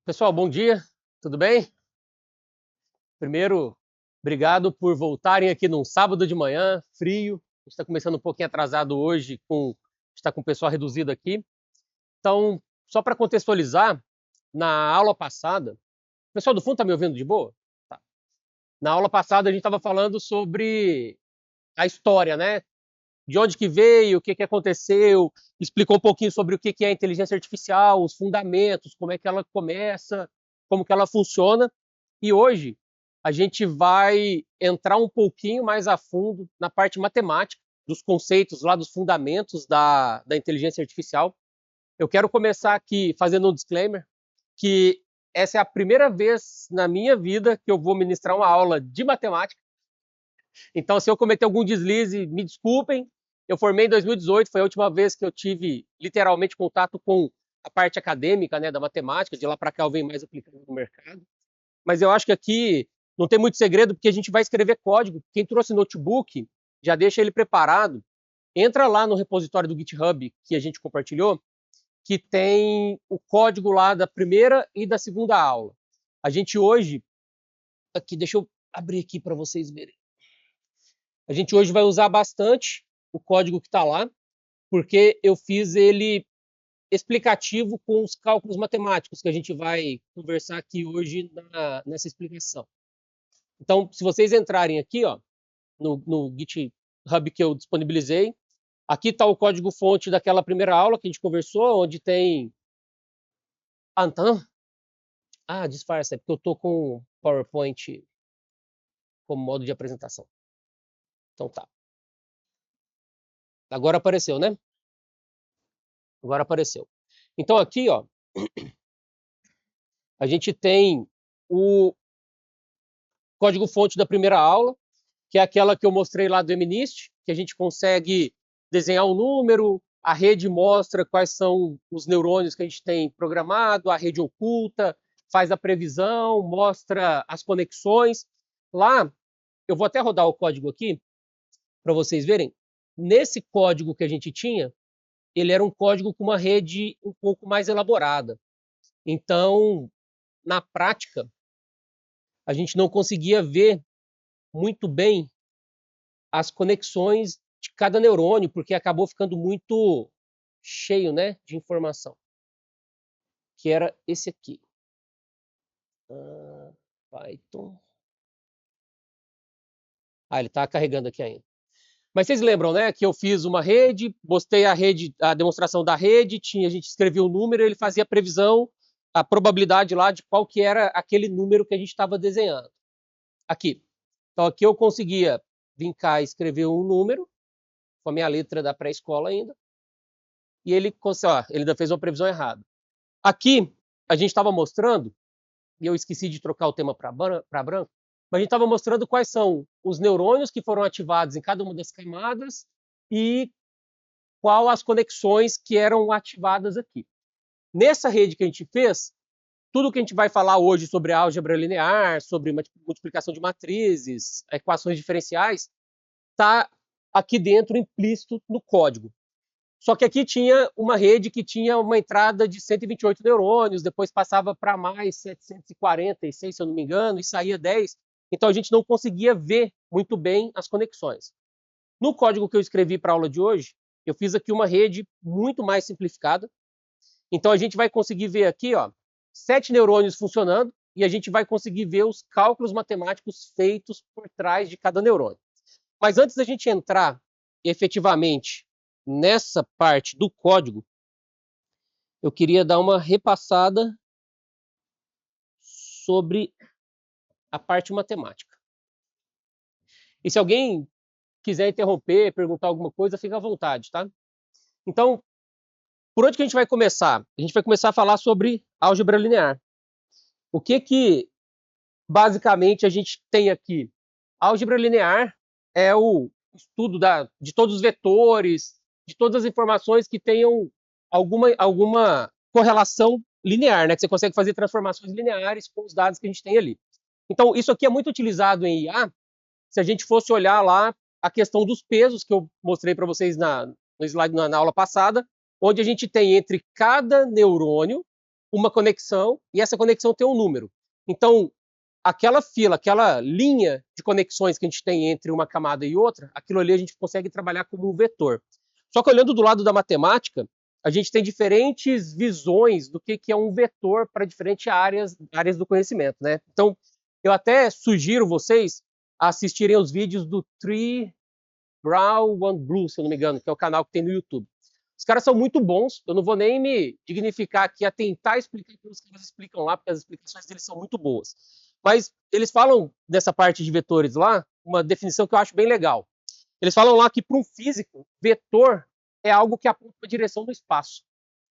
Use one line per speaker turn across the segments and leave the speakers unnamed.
Pessoal, bom dia, tudo bem? Primeiro, obrigado por voltarem aqui num sábado de manhã, frio. A gente está começando um pouquinho atrasado hoje, está com o pessoal reduzido aqui. Então, só para contextualizar, na aula passada, o pessoal do fundo está me ouvindo de boa? Tá. Na aula passada a gente estava falando sobre a história, né? De onde que veio, o que que aconteceu, explicou um pouquinho sobre o que que é a inteligência artificial, os fundamentos, como é que ela começa, como que ela funciona. E hoje a gente vai entrar um pouquinho mais a fundo na parte matemática, dos conceitos lá, dos fundamentos da inteligência artificial. Eu quero começar aqui fazendo um disclaimer, que essa é a primeira vez na minha vida que eu vou ministrar uma aula de matemática. Então, se eu cometer algum deslize, me desculpem. Eu formei em 2018, foi a última vez que eu tive literalmente contato com a parte acadêmica, né, da matemática. De lá para cá eu venho mais aplicando no mercado. Mas eu acho que aqui não tem muito segredo, porque a gente vai escrever código. Quem trouxe notebook, já deixa ele preparado. Entra lá no repositório do GitHub que a gente compartilhou, que tem o código lá da primeira e da segunda aula. A gente hoje, aqui, deixa eu abrir aqui para vocês verem. A gente hoje vai usar bastante o código que está lá, porque eu fiz ele explicativo com os cálculos matemáticos que a gente vai conversar aqui hoje nessa explicação. Então, se vocês entrarem aqui, ó, no GitHub que eu disponibilizei, aqui está o código-fonte daquela primeira aula que a gente conversou, onde tem... disfarça, é porque eu estou com o PowerPoint como modo de apresentação. Então tá. Agora apareceu, né? Agora apareceu. Então aqui, ó, a gente tem o código-fonte da primeira aula, que é aquela que eu mostrei lá do MNIST, que a gente consegue desenhar um número, a rede mostra quais são os neurônios que a gente tem programado, a rede oculta, faz a previsão, mostra as conexões. Lá, eu vou até rodar o código aqui, para vocês verem. Nesse código que a gente tinha, ele era um código com uma rede um pouco mais elaborada. Então, na prática, a gente não conseguia ver muito bem as conexões de cada neurônio, porque acabou ficando muito cheio, né, de informação. Que era esse aqui. Python. Ele está carregando aqui ainda. Mas vocês lembram, né, que eu fiz uma rede, mostrei a demonstração da rede, a gente escrevia um número, ele fazia a previsão, a probabilidade lá de qual que era aquele número que a gente estava desenhando. Aqui. Então aqui eu conseguia vir cá e escrever um número, com a minha letra da pré-escola ainda, e ele ainda fez uma previsão errada. Aqui a gente estava mostrando, e eu esqueci de trocar o tema para branco, mas a gente estava mostrando quais são os neurônios que foram ativados em cada uma das camadas e qual as conexões que eram ativadas aqui. Nessa rede que a gente fez, tudo que a gente vai falar hoje sobre álgebra linear, sobre multiplicação de matrizes, equações diferenciais, está aqui dentro implícito no código. Só que aqui tinha uma rede que tinha uma entrada de 128 neurônios, depois passava para mais 746, se eu não me engano, e saía 10. Então a gente não conseguia ver muito bem as conexões. No código que eu escrevi para a aula de hoje, eu fiz aqui uma rede muito mais simplificada. Então a gente vai conseguir ver aqui, ó, 7 neurônios funcionando, e a gente vai conseguir ver os cálculos matemáticos feitos por trás de cada neurônio. Mas antes da gente entrar efetivamente nessa parte do código, eu queria dar uma repassada sobre a parte matemática. E se alguém quiser interromper, perguntar alguma coisa, fica à vontade, tá? Então, por onde que a gente vai começar? A gente vai começar a falar sobre álgebra linear. O que basicamente a gente tem aqui? A álgebra linear é o estudo de todos os vetores, de todas as informações que tenham alguma correlação linear, né? Que você consegue fazer transformações lineares com os dados que a gente tem ali. Então, isso aqui é muito utilizado em IA. Se a gente fosse olhar lá a questão dos pesos, que eu mostrei para vocês no slide na aula passada, onde a gente tem entre cada neurônio uma conexão e essa conexão tem um número. Então, aquela fila, aquela linha de conexões que a gente tem entre uma camada e outra, aquilo ali a gente consegue trabalhar como um vetor. Só que olhando do lado da matemática, a gente tem diferentes visões do que é um vetor para diferentes áreas do conhecimento, né? Então, eu até sugiro vocês a assistirem os vídeos do Three Brown One Blue, se eu não me engano, que é o canal que tem no YouTube. Os caras são muito bons, eu não vou nem me dignificar aqui a tentar explicar como os caras explicam lá, porque as explicações deles são muito boas. Mas eles falam dessa parte de vetores lá, uma definição que eu acho bem legal. Eles falam lá que para um físico, vetor é algo que aponta a direção do espaço.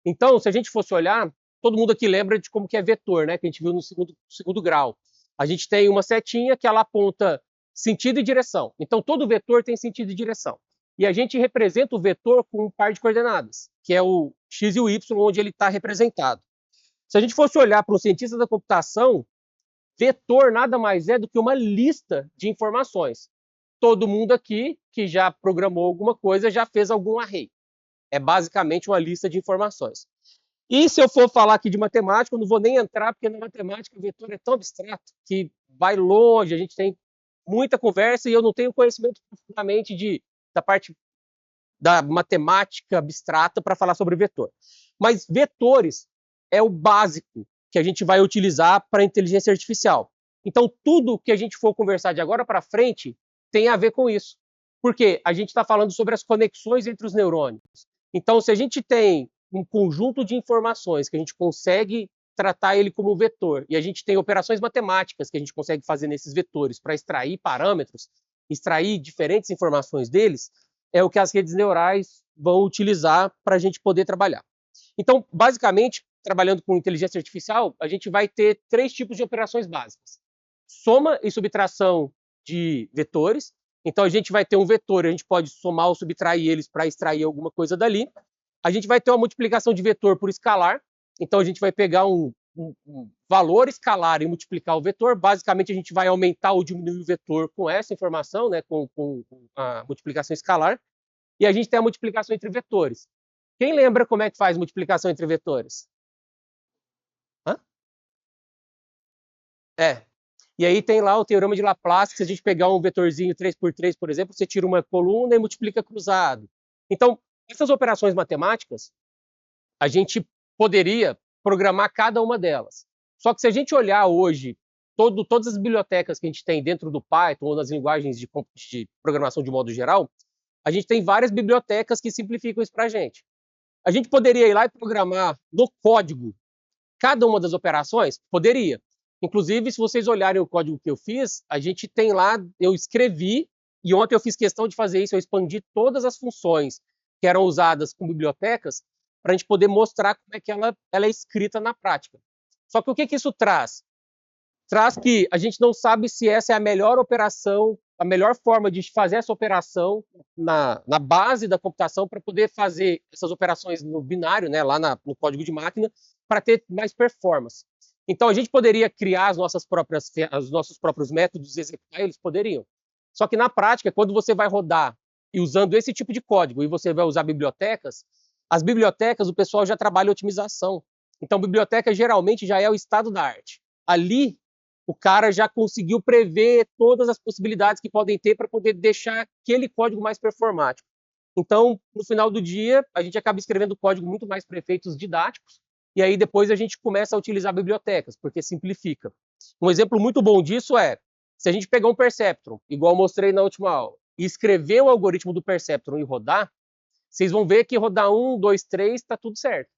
Então, se a gente fosse olhar, todo mundo aqui lembra de como que é vetor, né? Que a gente viu no segundo grau. A gente tem uma setinha que ela aponta sentido e direção. Então, todo vetor tem sentido e direção. E a gente representa o vetor com um par de coordenadas, que é o x e o y, onde ele está representado. Se a gente fosse olhar para um cientista da computação, vetor nada mais é do que uma lista de informações. Todo mundo aqui que já programou alguma coisa já fez algum array. É basicamente uma lista de informações. E se eu for falar aqui de matemática, eu não vou nem entrar, porque na matemática o vetor é tão abstrato que vai longe, a gente tem muita conversa e eu não tenho conhecimento profundamente da parte da matemática abstrata para falar sobre vetor. Mas vetores é o básico que a gente vai utilizar para a inteligência artificial. Então, tudo que a gente for conversar de agora para frente tem a ver com isso. Porque a gente está falando sobre as conexões entre os neurônios. Então, se a gente tem um conjunto de informações que a gente consegue tratar ele como vetor, e a gente tem operações matemáticas que a gente consegue fazer nesses vetores para extrair parâmetros, extrair diferentes informações deles, é o que as redes neurais vão utilizar para a gente poder trabalhar. Então, basicamente, trabalhando com inteligência artificial, a gente vai ter 3 tipos de operações básicas. Soma e subtração de vetores. Então, a gente vai ter um vetor, a gente pode somar ou subtrair eles para extrair alguma coisa dali. A gente vai ter uma multiplicação de vetor por escalar. Então, a gente vai pegar um valor escalar e multiplicar o vetor. Basicamente, a gente vai aumentar ou diminuir o vetor com essa informação, né, com a multiplicação escalar. E a gente tem a multiplicação entre vetores. Quem lembra como é que faz multiplicação entre vetores? Hã? E aí tem lá o teorema de Laplace, que se a gente pegar um vetorzinho 3x3, por exemplo, você tira uma coluna e multiplica cruzado. Então, essas operações matemáticas, a gente poderia programar cada uma delas. Só que se a gente olhar hoje todas as bibliotecas que a gente tem dentro do Python ou nas linguagens de programação de modo geral, a gente tem várias bibliotecas que simplificam isso para a gente. A gente poderia ir lá e programar no código cada uma das operações? Poderia. Inclusive, se vocês olharem o código que eu fiz, a gente tem lá, eu escrevi, e ontem eu fiz questão de fazer isso, eu expandi todas as funções que eram usadas com bibliotecas, para a gente poder mostrar como é que ela é escrita na prática. Só que o que isso traz? Traz que a gente não sabe se essa é a melhor operação, a melhor forma de fazer essa operação na base da computação para poder fazer essas operações no binário, né, lá no código de máquina, para ter mais performance. Então, a gente poderia criar os nossos próprios métodos e executar eles? Poderiam. Só que, na prática, quando você vai rodar e usando esse tipo de código e você vai usar bibliotecas, as bibliotecas, o pessoal já trabalha otimização. Então, biblioteca geralmente já é o estado da arte. Ali, o cara já conseguiu prever todas as possibilidades que podem ter para poder deixar aquele código mais performático. Então, no final do dia, a gente acaba escrevendo código muito mais para efeitos didáticos, e aí depois a gente começa a utilizar bibliotecas, porque simplifica. Um exemplo muito bom disso é, se a gente pegar um Perceptron, igual eu mostrei na última aula, e escrever o algoritmo do Perceptron e rodar, vocês vão ver que rodar 1, 2, 3, está tudo certo.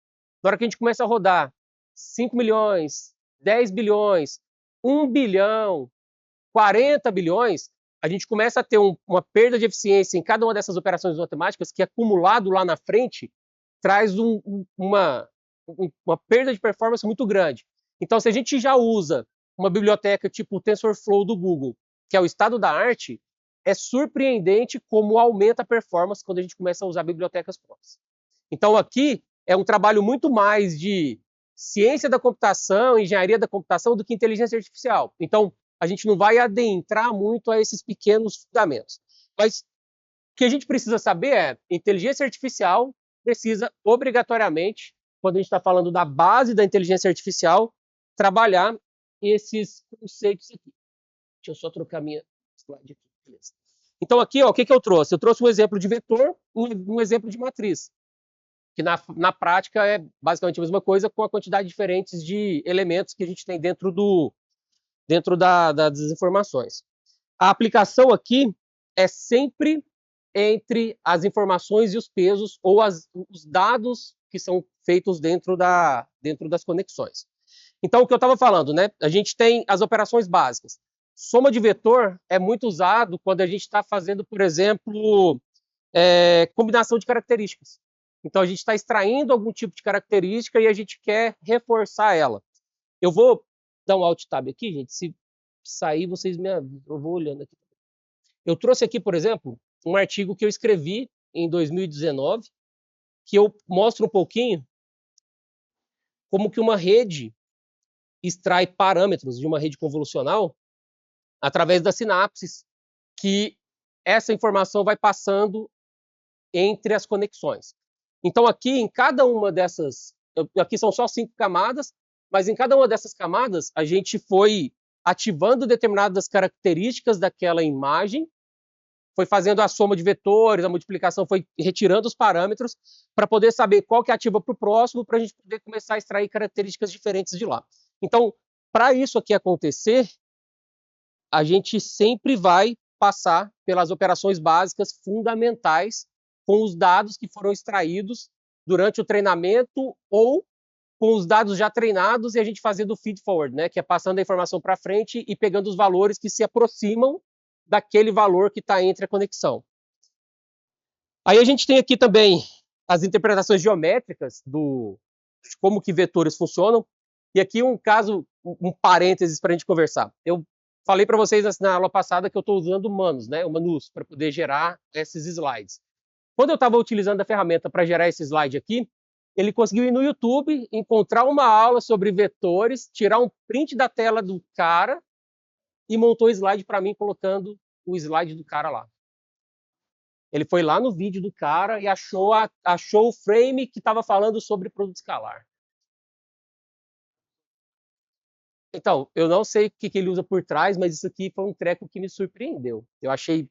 Na hora que a gente começa a rodar 5 milhões, 10 bilhões, 1 bilhão, 40 bilhões, a gente começa a ter uma perda de eficiência em cada uma dessas operações matemáticas que, acumulado lá na frente, traz uma perda de performance muito grande. Então, se a gente já usa uma biblioteca tipo o TensorFlow do Google, que é o estado da arte, é surpreendente como aumenta a performance quando a gente começa a usar bibliotecas próprias. Então, aqui é um trabalho muito mais de ciência da computação, engenharia da computação, do que inteligência artificial. Então, a gente não vai adentrar muito a esses pequenos fundamentos. Mas o que a gente precisa saber é, inteligência artificial precisa obrigatoriamente quando a gente está falando da base da inteligência artificial, trabalhar esses conceitos aqui. Deixa eu só trocar minha slide aqui. Beleza. Então aqui, ó, o que eu trouxe? Eu trouxe um exemplo de vetor, um exemplo de matriz, que na prática é basicamente a mesma coisa, com a quantidade diferente de elementos que a gente tem dentro das informações. A aplicação aqui é sempre entre as informações e os pesos, ou os dados que são feitos dentro das conexões. Então, o que eu estava falando, né? A gente tem as operações básicas. Soma de vetor é muito usado quando a gente está fazendo, por exemplo, combinação de características. Então, a gente está extraindo algum tipo de característica e a gente quer reforçar ela. Eu vou dar um Alt Tab aqui, gente. Se sair, vocês me avisam. Eu vou olhando aqui. Eu trouxe aqui, por exemplo, um artigo que eu escrevi em 2019, que eu mostro um pouquinho como que uma rede extrai parâmetros de uma rede convolucional através das sinapses, que essa informação vai passando entre as conexões. Então aqui, em cada uma dessas, aqui são só 5 camadas, mas em cada uma dessas camadas a gente foi ativando determinadas características daquela imagem, foi fazendo a soma de vetores, a multiplicação, foi retirando os parâmetros para poder saber qual que ativa para o próximo, para a gente poder começar a extrair características diferentes de lá. Então, para isso aqui acontecer, a gente sempre vai passar pelas operações básicas fundamentais com os dados que foram extraídos durante o treinamento ou com os dados já treinados e a gente fazendo o feed forward, né, que é passando a informação para frente e pegando os valores que se aproximam daquele valor que está entre a conexão. Aí a gente tem aqui também as interpretações geométricas de como que vetores funcionam. E aqui um caso, um parênteses para a gente conversar. Eu falei para vocês na aula passada que eu estou usando o Manus, né, o Manus, para poder gerar esses slides. Quando eu estava utilizando a ferramenta para gerar esse slide aqui, ele conseguiu ir no YouTube, encontrar uma aula sobre vetores, tirar um print da tela do cara e montou o slide para mim, colocando o slide do cara lá. Ele foi lá no vídeo do cara e achou o frame que estava falando sobre produto escalar. Então, eu não sei o que ele usa por trás, mas isso aqui foi um treco que me surpreendeu. Eu achei...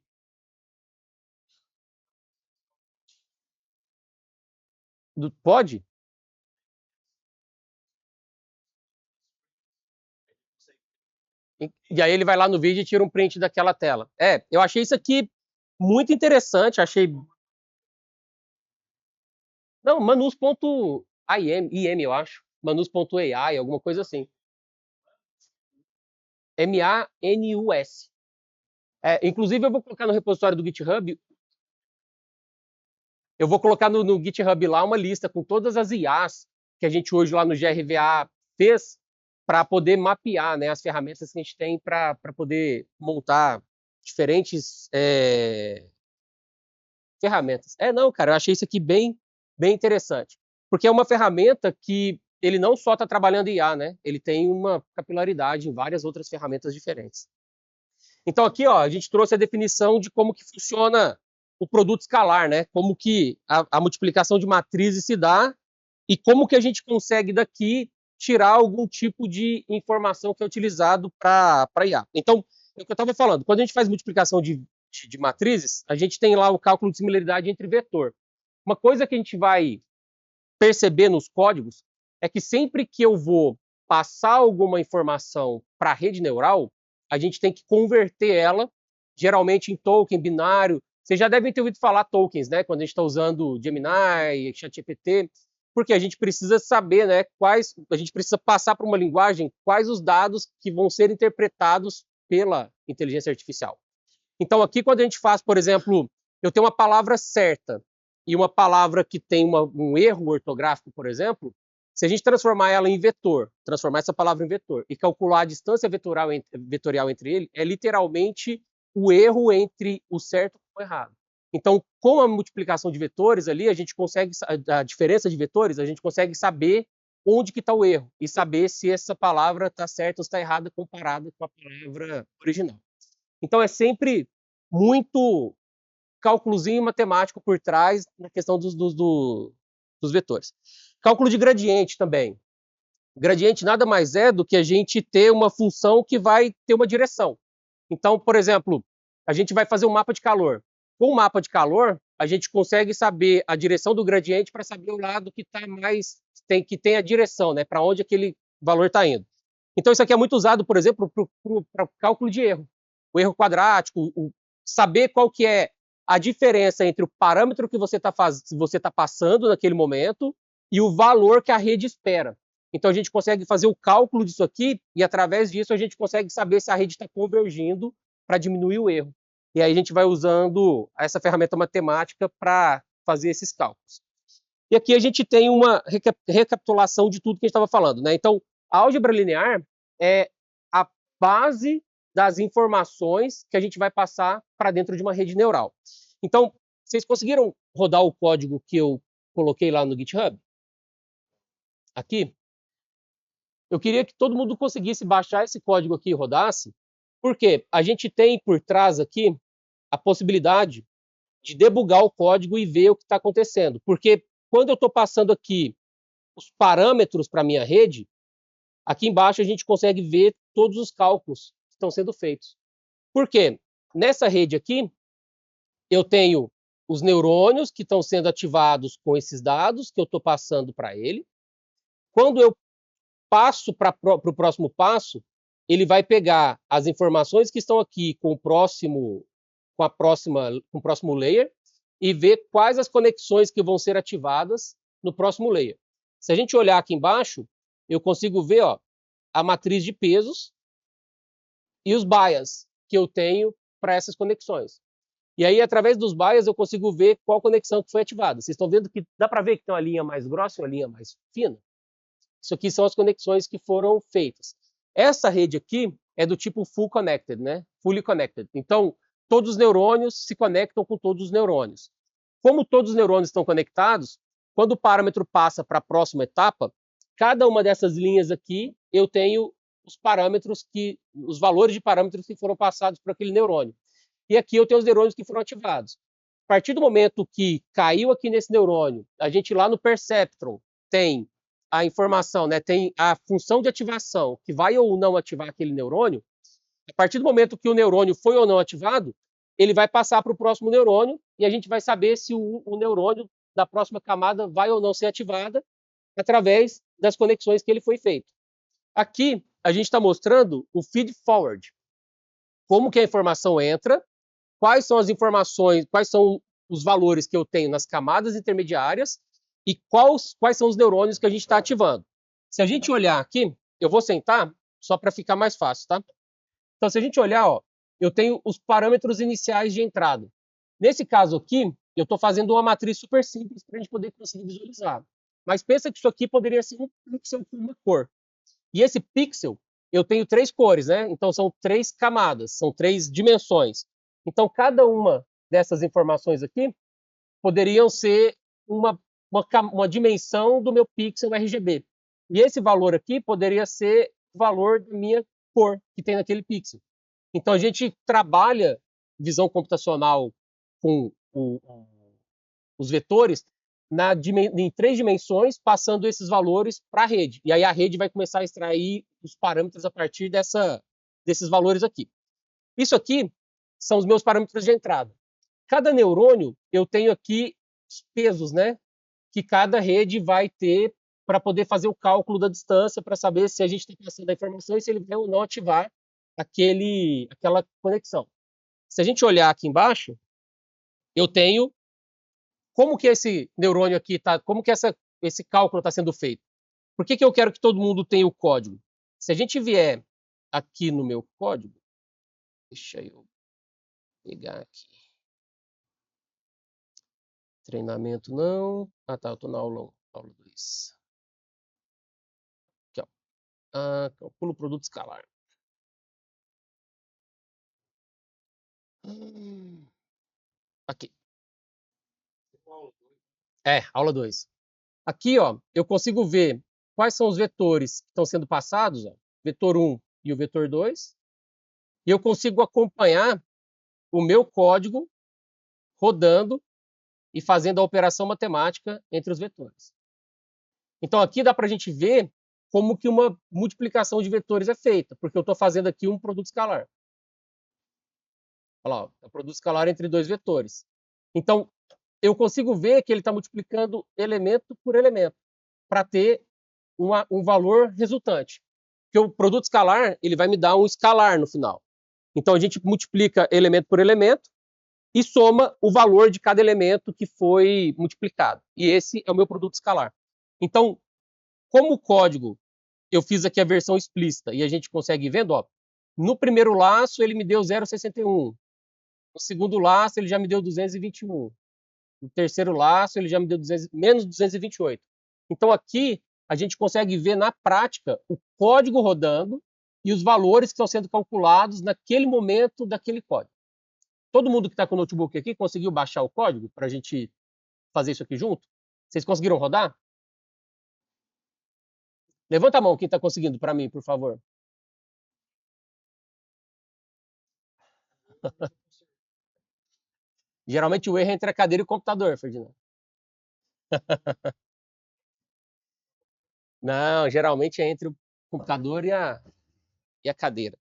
Pode? E aí ele vai lá no vídeo e tira um print daquela tela. Eu achei isso aqui muito interessante, achei... Não, manus.im, eu acho. Manus.ai, alguma coisa assim. MANUS. Inclusive, eu vou colocar no repositório do GitHub. Eu vou colocar no GitHub lá uma lista com todas as IAs que a gente hoje lá no GRVA fez para poder mapear, né, as ferramentas que a gente tem para poder montar diferentes ferramentas. Não, cara, eu achei isso aqui bem interessante. Porque é uma ferramenta que ele não só está trabalhando em IA, né? Ele tem uma capilaridade em várias outras ferramentas diferentes. Então aqui, ó, a gente trouxe a definição de como que funciona o produto escalar, né? Como que a multiplicação de matrizes se dá e como que a gente consegue daqui tirar algum tipo de informação que é utilizado para IA. Então, é o que eu estava falando, quando a gente faz multiplicação de matrizes, a gente tem lá o cálculo de similaridade entre vetor. Uma coisa que a gente vai perceber nos códigos é que sempre que eu vou passar alguma informação para a rede neural, a gente tem que converter ela, geralmente em token binário. Vocês já devem ter ouvido falar tokens, né? Quando a gente está usando Gemini, ChatGPT, porque a gente precisa saber, né, a gente precisa passar para uma linguagem quais os dados que vão ser interpretados pela inteligência artificial. Então aqui quando a gente faz, por exemplo, eu tenho uma palavra certa e uma palavra que tem um erro ortográfico, por exemplo, se a gente transformar ela em vetor, transformar essa palavra em vetor e calcular a distância vetorial entre ele, é literalmente o erro entre o certo e o errado. Então, com a multiplicação de vetores ali, a gente consegue, a diferença de vetores, a gente consegue saber onde que está o erro e saber se essa palavra está certa ou está errada comparada com a palavra original. Então, é sempre muito cálculozinho matemático por trás na questão dos vetores. Cálculo de gradiente também. Gradiente nada mais é do que a gente ter uma função que vai ter uma direção. Então, por exemplo, a gente vai fazer um mapa de calor. Com o mapa de calor, a gente consegue saber a direção do gradiente para saber o lado que está mais que tem a direção, né? Para onde aquele valor está indo. Então, isso aqui é muito usado, por exemplo, para cálculo de erro. O erro quadrático, saber qual que é a diferença entre o parâmetro que você tá passando naquele momento e o valor que a rede espera. Então, a gente consegue fazer o cálculo disso aqui e, através disso, a gente consegue saber se a rede está convergindo para diminuir o erro. E aí a gente vai usando essa ferramenta matemática para fazer esses cálculos. E aqui a gente tem uma recapitulação de tudo que a gente estava falando, né? Então, a álgebra linear é a base das informações que a gente vai passar para dentro de uma rede neural. Então, vocês conseguiram rodar o código que eu coloquei lá no GitHub? Aqui? Eu queria que todo mundo conseguisse baixar esse código aqui e rodasse, porque a gente tem por trás aqui a possibilidade de debugar o código e ver o que está acontecendo. Porque quando eu estou passando aqui os parâmetros para a minha rede, aqui embaixo a gente consegue ver todos os cálculos que estão sendo feitos. Por quê? Nessa rede aqui, eu tenho os neurônios que estão sendo ativados com esses dados que eu estou passando para ele. Quando eu passo para o próximo passo, ele vai pegar as informações que estão aqui com o próximo layer e ver quais as conexões que vão ser ativadas no próximo layer. Se a gente olhar aqui embaixo, eu consigo ver, ó, a matriz de pesos e os bias que eu tenho para essas conexões. E aí, através dos bias, eu consigo ver qual conexão que foi ativada. Vocês estão vendo que dá para ver que tem uma linha mais grossa e uma linha mais fina? Isso aqui são as conexões que foram feitas. Essa rede aqui é do tipo full connected, né? Fully connected. Então, todos os neurônios se conectam com todos os neurônios. Como todos os neurônios estão conectados, quando o parâmetro passa para a próxima etapa, cada uma dessas linhas aqui, eu tenho os valores de parâmetros que foram passados para aquele neurônio. E aqui eu tenho os neurônios que foram ativados. A partir do momento que caiu aqui nesse neurônio, a gente lá no perceptron tem a informação, né, tem a função de ativação, que vai ou não ativar aquele neurônio. A partir do momento que o neurônio foi ou não ativado, ele vai passar para o próximo neurônio e a gente vai saber se o neurônio da próxima camada vai ou não ser ativada através das conexões que ele foi feito. Aqui, a gente está mostrando o feed forward. Como que a informação entra, quais são as informações, quais são os valores que eu tenho nas camadas intermediárias e quais são os neurônios que a gente está ativando. Se a gente olhar aqui, eu vou sentar só para ficar mais fácil, tá? Então, se a gente olhar, ó, eu tenho os parâmetros iniciais de entrada. Nesse caso aqui, eu estou fazendo uma matriz super simples para a gente poder conseguir visualizar. Mas pensa que isso aqui poderia ser um pixel com uma cor. E esse pixel, eu tenho 3 cores, né? Então, são 3 camadas, são 3 dimensões. Então, cada uma dessas informações aqui poderiam ser uma dimensão do meu pixel RGB. E esse valor aqui poderia ser o valor da minha cor que tem naquele pixel. Então, a gente trabalha visão computacional com os vetores em 3 dimensões, passando esses valores para a rede. E aí a rede vai começar a extrair os parâmetros a partir desses valores aqui. Isso aqui são os meus parâmetros de entrada. Cada neurônio, eu tenho aqui os pesos, né, que cada rede vai ter para poder fazer o cálculo da distância, para saber se a gente está passando a informação e se ele vai ou não ativar aquela conexão. Se a gente olhar aqui embaixo, eu tenho como que esse neurônio aqui está, como que esse cálculo está sendo feito. Por que eu quero que todo mundo tenha o código? Se a gente vier aqui no meu código, deixa eu pegar aqui. Treinamento não. Ah, tá, eu estou na aula 2. Aqui, ó. Calculo produto escalar. Aqui. Aula 2. Aqui, ó, eu consigo ver quais são os vetores que estão sendo passados, ó, vetor 1 e o vetor 2, e eu consigo acompanhar o meu código rodando e fazendo a operação matemática entre os vetores. Então aqui dá para a gente ver como que uma multiplicação de vetores é feita, porque eu estou fazendo aqui um produto escalar. Olha lá, ó, é um produto escalar entre dois vetores. Então, eu consigo ver que ele está multiplicando elemento por elemento para ter um valor resultante. Porque o produto escalar ele vai me dar um escalar no final. Então, a gente multiplica elemento por elemento e soma o valor de cada elemento que foi multiplicado. E esse é o meu produto escalar. Então, como o código, eu fiz aqui a versão explícita e a gente consegue ir vendo, ó, no primeiro laço ele me deu 0,61. No segundo laço ele já me deu 221. No terceiro laço ele já me deu menos 228. Então aqui a gente consegue ver na prática o código rodando e os valores que estão sendo calculados naquele momento daquele código. Todo mundo que está com o notebook aqui conseguiu baixar o código para a gente fazer isso aqui junto? Vocês conseguiram rodar? Levanta a mão quem está conseguindo para mim, por favor. Geralmente o erro é entre a cadeira e o computador, Ferdinando. Não, geralmente é entre o computador e a cadeira.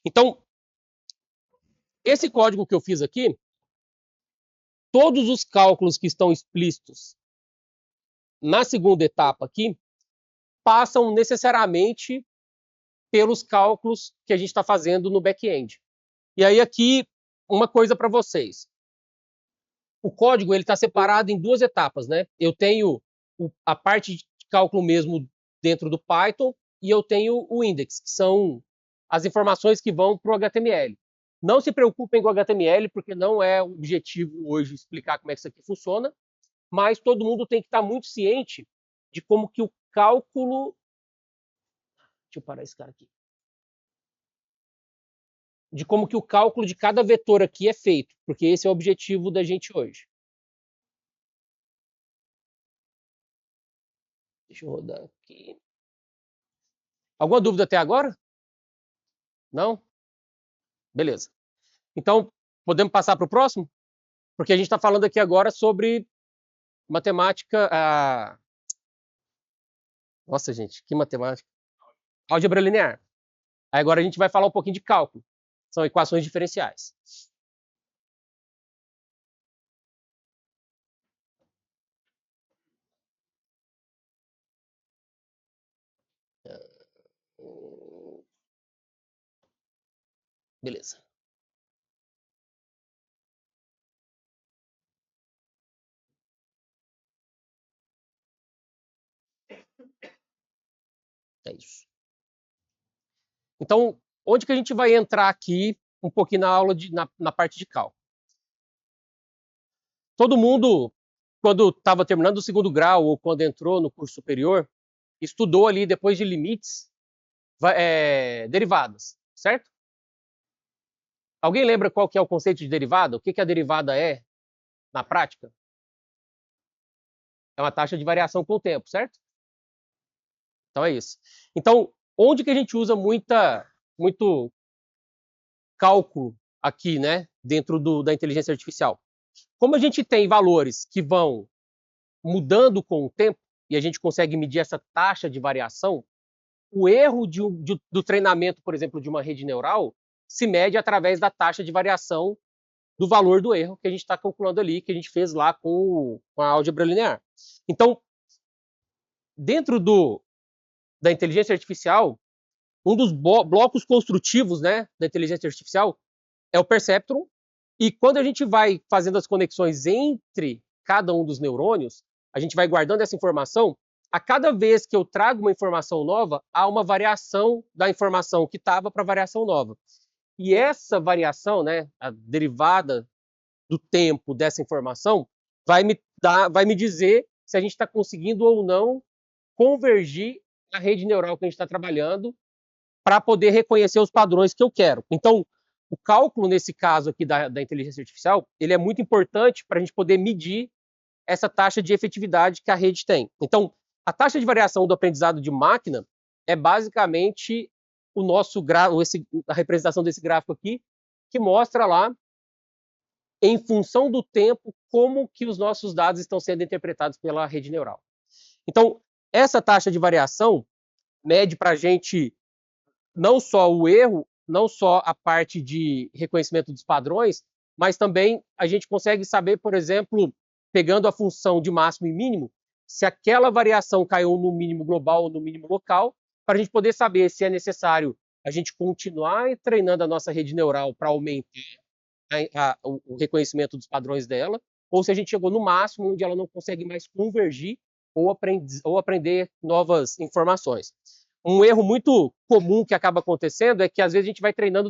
Então, esse código que eu fiz aqui, todos os cálculos que estão explícitos na segunda etapa aqui, passam necessariamente pelos cálculos que a gente está fazendo no back-end. E aí aqui, uma coisa para vocês. O código ele está separado em duas etapas, né? Eu tenho a parte de cálculo mesmo dentro do Python e eu tenho o index, que são as informações que vão para o HTML. Não se preocupem com o HTML, porque não é o objetivo hoje explicar como é que isso aqui funciona, mas todo mundo tem que estar muito ciente de como que o cálculo... Deixa eu parar esse cara aqui. De como que o cálculo de cada vetor aqui é feito, porque esse é o objetivo da gente hoje. Deixa eu rodar aqui. Alguma dúvida até agora? Não? Beleza. Então, podemos passar para o próximo? Porque a gente está falando aqui agora sobre matemática... Nossa, gente, que matemática. Álgebra linear. Aí agora a gente vai falar um pouquinho de cálculo. São equações diferenciais. Beleza. É isso. Então, onde que a gente vai entrar aqui um pouquinho na aula, na parte de cálculo? Todo mundo, quando estava terminando o segundo grau ou quando entrou no curso superior, estudou ali, depois de limites, derivadas, certo? Alguém lembra qual que é o conceito de derivada? O que a derivada é na prática? É uma taxa de variação com o tempo, certo? Então é isso. Então, onde que a gente usa muito cálculo aqui, né, dentro da inteligência artificial? Como a gente tem valores que vão mudando com o tempo e a gente consegue medir essa taxa de variação, o erro do treinamento, por exemplo, de uma rede neural, se mede através da taxa de variação do valor do erro que a gente está calculando ali, que a gente fez lá com a álgebra linear. Então, dentro da inteligência artificial, um dos blocos construtivos, né, da inteligência artificial é o perceptron, e quando a gente vai fazendo as conexões entre cada um dos neurônios, a gente vai guardando essa informação, a cada vez que eu trago uma informação nova, há uma variação da informação que estava para a variação nova. E essa variação, né, a derivada do tempo dessa informação, vai me dizer se a gente está conseguindo ou não convergir a rede neural que a gente está trabalhando para poder reconhecer os padrões que eu quero. Então, o cálculo, nesse caso aqui da inteligência artificial, ele é muito importante para a gente poder medir essa taxa de efetividade que a rede tem. Então, a taxa de variação do aprendizado de máquina é basicamente o nosso a representação desse gráfico aqui, que mostra lá, em função do tempo, como que os nossos dados estão sendo interpretados pela rede neural. Então, Essa taxa de variação mede para a gente não só o erro, não só a parte de reconhecimento dos padrões, mas também a gente consegue saber, por exemplo, pegando a função de máximo e mínimo, se aquela variação caiu no mínimo global ou no mínimo local, para a gente poder saber se é necessário a gente continuar treinando a nossa rede neural para aumentar o reconhecimento dos padrões dela, ou se a gente chegou no máximo onde ela não consegue mais convergir ou aprender novas informações. Um erro muito comum que acaba acontecendo é que às vezes a gente vai treinando,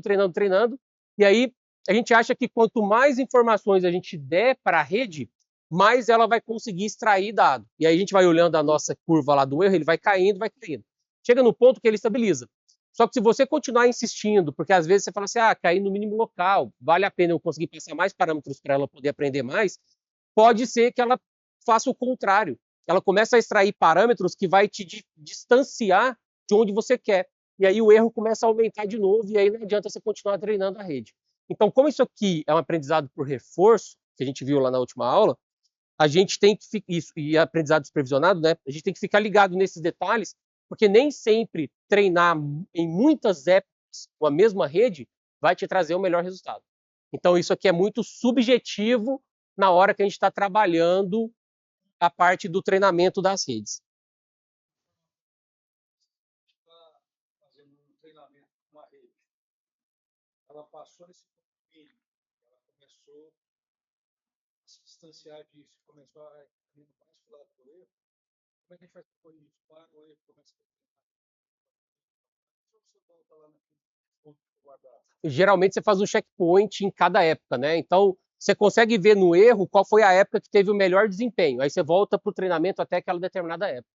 e aí a gente acha que quanto mais informações a gente der para a rede, mais ela vai conseguir extrair dado. E aí a gente vai olhando a nossa curva lá do erro, ele vai caindo, vai caindo. Chega no ponto que ele estabiliza. Só que se você continuar insistindo, porque às vezes você fala assim, cair no mínimo local, vale a pena eu conseguir passar mais parâmetros para ela poder aprender mais, pode ser que ela faça o contrário. Ela começa a extrair parâmetros que vai te distanciar de onde você quer. E aí o erro começa a aumentar de novo, e aí não adianta você continuar treinando a rede. Então, como isso aqui é um aprendizado por reforço, que a gente viu lá na última aula, a gente tem que isso, e aprendizado supervisionado, né? A gente tem que ficar ligado nesses detalhes, porque nem sempre treinar em muitas épocas com a mesma rede vai te trazer o melhor resultado. Então, isso aqui é muito subjetivo na hora que a gente está trabalhando a parte do treinamento das redes.
Está fazendo um treinamento com uma rede. Ela passou nesse ponto, ela começou a se distanciar disso, começou a ir mais para o lado do erro. Como é que a gente faz para corrigir isso? Para o erro, começa a você volta lá naquele ponto guardado.
Geralmente você faz um checkpoint em cada época, né? Então, você consegue ver no erro qual foi a época que teve o melhor desempenho. Aí você volta para o treinamento até aquela determinada época.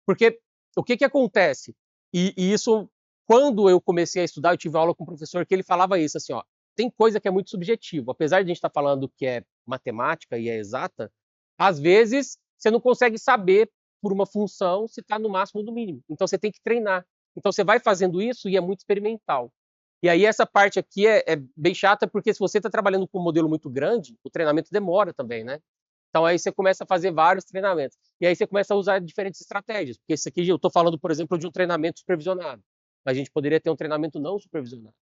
Porque o que acontece? E isso, quando eu comecei a estudar, eu tive aula com um professor que ele falava isso, assim, ó, tem coisa que é muito subjetivo. Apesar de a gente estar falando que é matemática e é exata, às vezes você não consegue saber por uma função se está no máximo ou no mínimo. Então você tem que treinar. Então você vai fazendo isso e é muito experimental. E aí essa parte aqui é bem chata, porque se você está trabalhando com um modelo muito grande, o treinamento demora também, né? Então aí você começa a fazer vários treinamentos. E aí você começa a usar diferentes estratégias. Porque esse aqui eu estou falando, por exemplo, de um treinamento supervisionado. Mas a gente poderia ter um treinamento não supervisionado.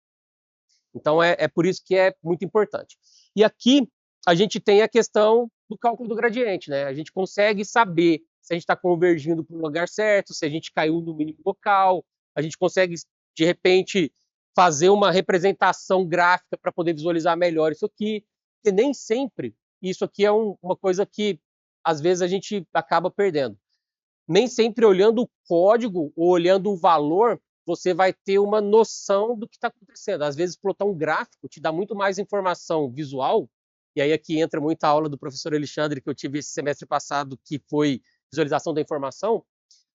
Então é por isso que é muito importante. E aqui a gente tem a questão do cálculo do gradiente, né? A gente consegue saber se a gente está convergindo para o lugar certo, se a gente caiu no mínimo local, a gente consegue, de repente, fazer uma representação gráfica para poder visualizar melhor isso aqui. E nem sempre isso aqui é uma coisa que, às vezes, a gente acaba perdendo. Nem sempre olhando o código ou olhando o valor, você vai ter uma noção do que está acontecendo. Às vezes, plotar um gráfico te dá muito mais informação visual, e aí aqui entra muita aula do professor Alexandre, que eu tive esse semestre passado, que foi visualização da informação.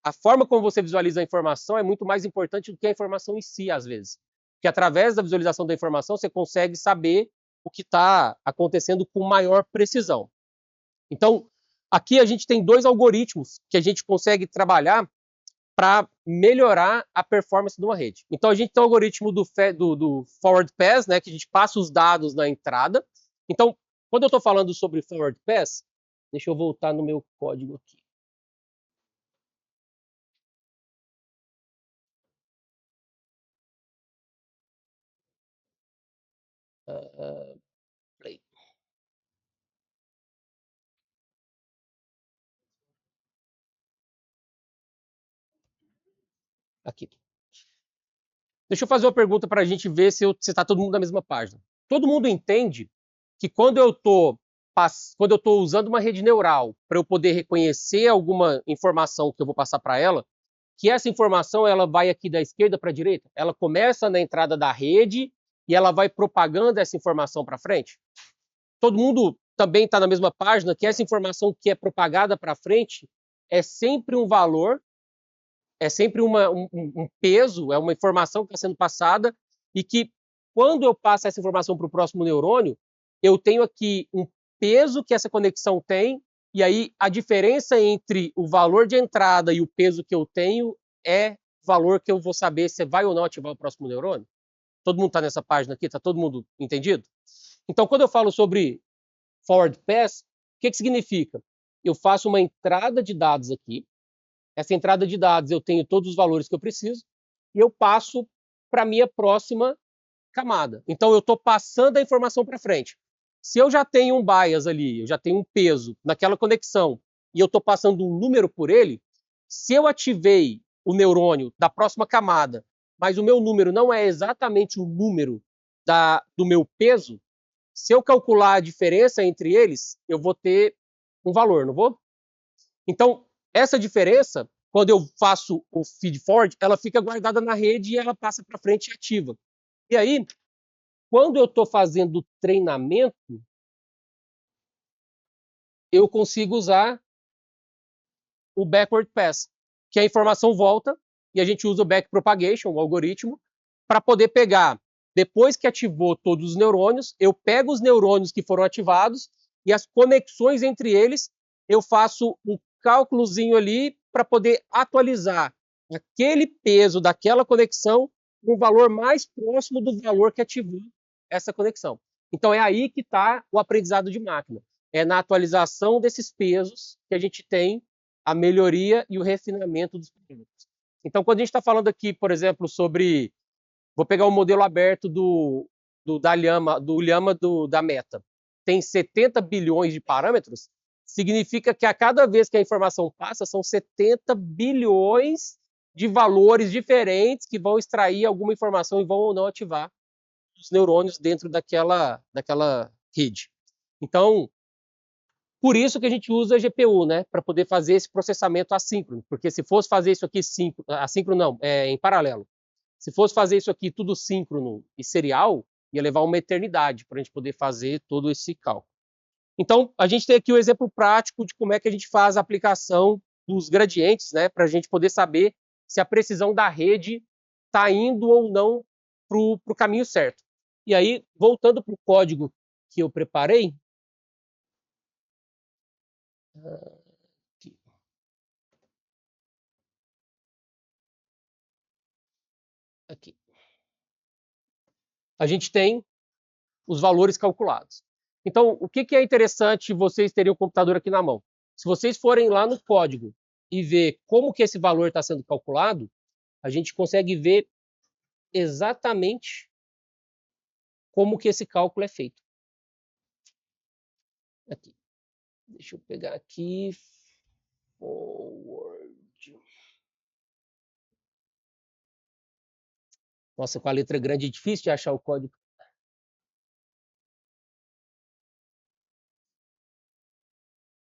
A forma como você visualiza a informação é muito mais importante do que a informação em si, às vezes. Porque através da visualização da informação, você consegue saber o que está acontecendo com maior precisão. Então, aqui a gente tem dois algoritmos que a gente consegue trabalhar para melhorar a performance de uma rede. Então, a gente tem o algoritmo do forward pass, né, que a gente passa os dados na entrada. Então, quando eu estou falando sobre forward pass, deixa eu voltar no meu código aqui. Play. Aqui. Deixa eu fazer uma pergunta para a gente ver se está todo mundo na mesma página. Todo mundo entende que quando eu estou usando uma rede neural para eu poder reconhecer alguma informação que eu vou passar para ela, que essa informação ela vai aqui da esquerda para a direita? Ela começa na entrada da rede e ela vai propagando essa informação para frente? Todo mundo também está na mesma página que essa informação que é propagada para frente é sempre um valor, é sempre um peso, é uma informação que está sendo passada e que quando eu passo essa informação para o próximo neurônio, eu tenho aqui um peso que essa conexão tem, e aí a diferença entre o valor de entrada e o peso que eu tenho é o valor que eu vou saber se vai ou não ativar o próximo neurônio. Todo mundo está nessa página aqui? Está todo mundo entendido? Então, quando eu falo sobre forward pass, o que significa? Eu faço uma entrada de dados aqui, essa entrada de dados, eu tenho todos os valores que eu preciso e eu passo para a minha próxima camada. Então, eu estou passando a informação para frente. Se eu já tenho um bias ali, eu já tenho um peso naquela conexão e eu estou passando um número por ele, se eu ativei o neurônio da próxima camada, mas o meu número não é exatamente o número do meu peso, se eu calcular a diferença entre eles, eu vou ter um valor, não vou? Então, essa diferença, quando eu faço o feed forward, ela fica guardada na rede e ela passa para frente e ativa. E aí, quando eu estou fazendo treinamento, eu consigo usar o backward pass, que a informação volta e a gente usa o backpropagation, o algoritmo, para poder pegar, depois que ativou todos os neurônios, eu pego os neurônios que foram ativados e as conexões entre eles, eu faço um cálculozinho ali para poder atualizar aquele peso daquela conexão com um valor mais próximo do valor que ativou essa conexão. Então é aí que está o aprendizado de máquina. É na atualização desses pesos que a gente tem a melhoria e o refinamento dos parâmetros. Então, quando a gente está falando aqui, por exemplo, sobre... Vou pegar o modelo aberto da Llama da Meta. Tem 70 bilhões de parâmetros, significa que a cada vez que a informação passa, são 70 bilhões de valores diferentes que vão extrair alguma informação e vão ou não ativar os neurônios dentro daquela rede. Então, por isso que a gente usa a GPU, né, para poder fazer esse processamento assíncrono, porque se fosse fazer isso aqui assíncrono não, em paralelo. Se fosse fazer isso aqui tudo síncrono e serial, ia levar uma eternidade para a gente poder fazer todo esse cálculo. Então, a gente tem aqui o exemplo prático de como é que a gente faz a aplicação dos gradientes, né, para a gente poder saber se a precisão da rede está indo ou não para o caminho certo. E aí, voltando para o código que eu preparei, aqui. A gente tem os valores calculados. Então, o que é interessante vocês terem o computador aqui na mão? Se vocês forem lá no código e ver como que esse valor está sendo calculado, a gente consegue ver exatamente como que esse cálculo é feito. Aqui. Deixa eu pegar aqui. Forward. Nossa, com a letra grande é difícil de achar o código.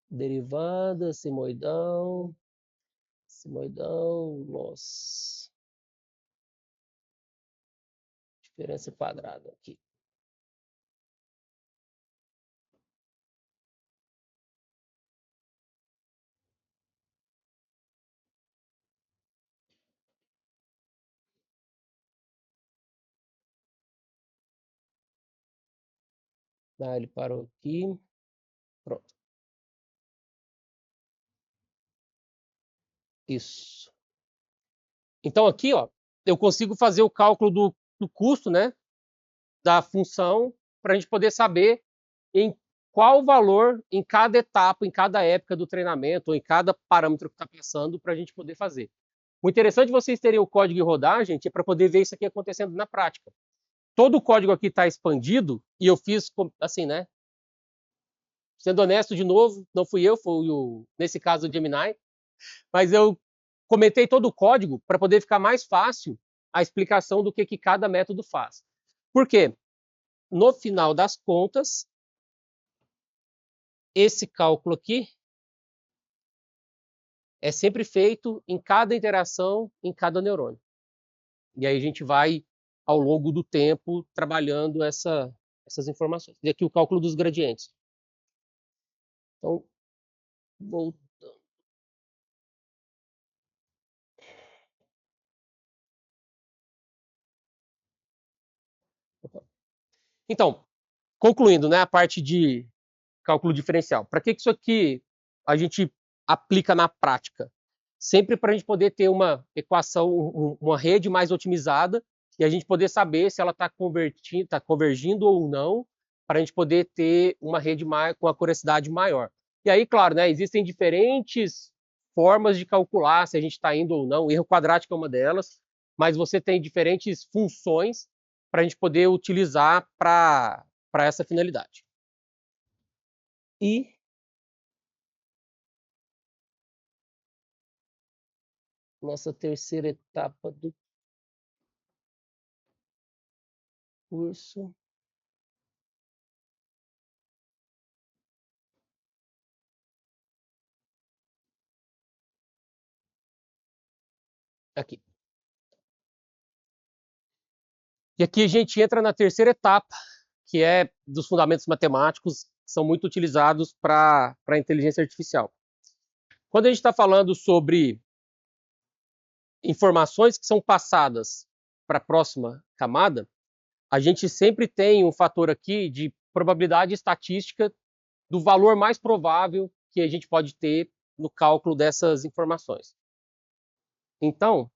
Derivada, simoidão, nossa. Diferença quadrada aqui. Ah, ele parou aqui. Pronto. Isso. Então aqui, ó, eu consigo fazer o cálculo do custo, né, da função, para a gente poder saber em qual valor em cada etapa, em cada época do treinamento, ou em cada parâmetro que está passando, para a gente poder fazer. O interessante vocês terem o código em rodar, gente, é para poder ver isso aqui acontecendo na prática. Todo o código aqui está expandido, e eu fiz assim, né? Sendo honesto, de novo, não fui eu, foi nesse caso o Gemini, mas eu comentei todo o código para poder ficar mais fácil a explicação do que cada método faz. Por quê? No final das contas, esse cálculo aqui é sempre feito em cada interação, em cada neurônio. E aí a gente vai, ao longo do tempo, trabalhando essas informações. E aqui o cálculo dos gradientes. Então, voltando. Então, concluindo, né, a parte de cálculo diferencial. Para que isso aqui a gente aplica na prática? Sempre para a gente poder ter uma equação, uma rede mais otimizada e a gente poder saber se ela está convergindo ou não, para a gente poder ter uma rede com a curiosidade maior. E aí, claro, né, existem diferentes formas de calcular se a gente está indo ou não. O erro quadrático é uma delas, mas você tem diferentes funções para a gente poder utilizar para essa finalidade. E nossa terceira etapa do curso. Aqui. E aqui a gente entra na terceira etapa, que é dos fundamentos matemáticos, que são muito utilizados para a inteligência artificial. Quando a gente está falando sobre informações que são passadas para a próxima camada, a gente sempre tem um fator aqui de probabilidade estatística do valor mais provável que a gente pode ter no cálculo dessas informações. Então,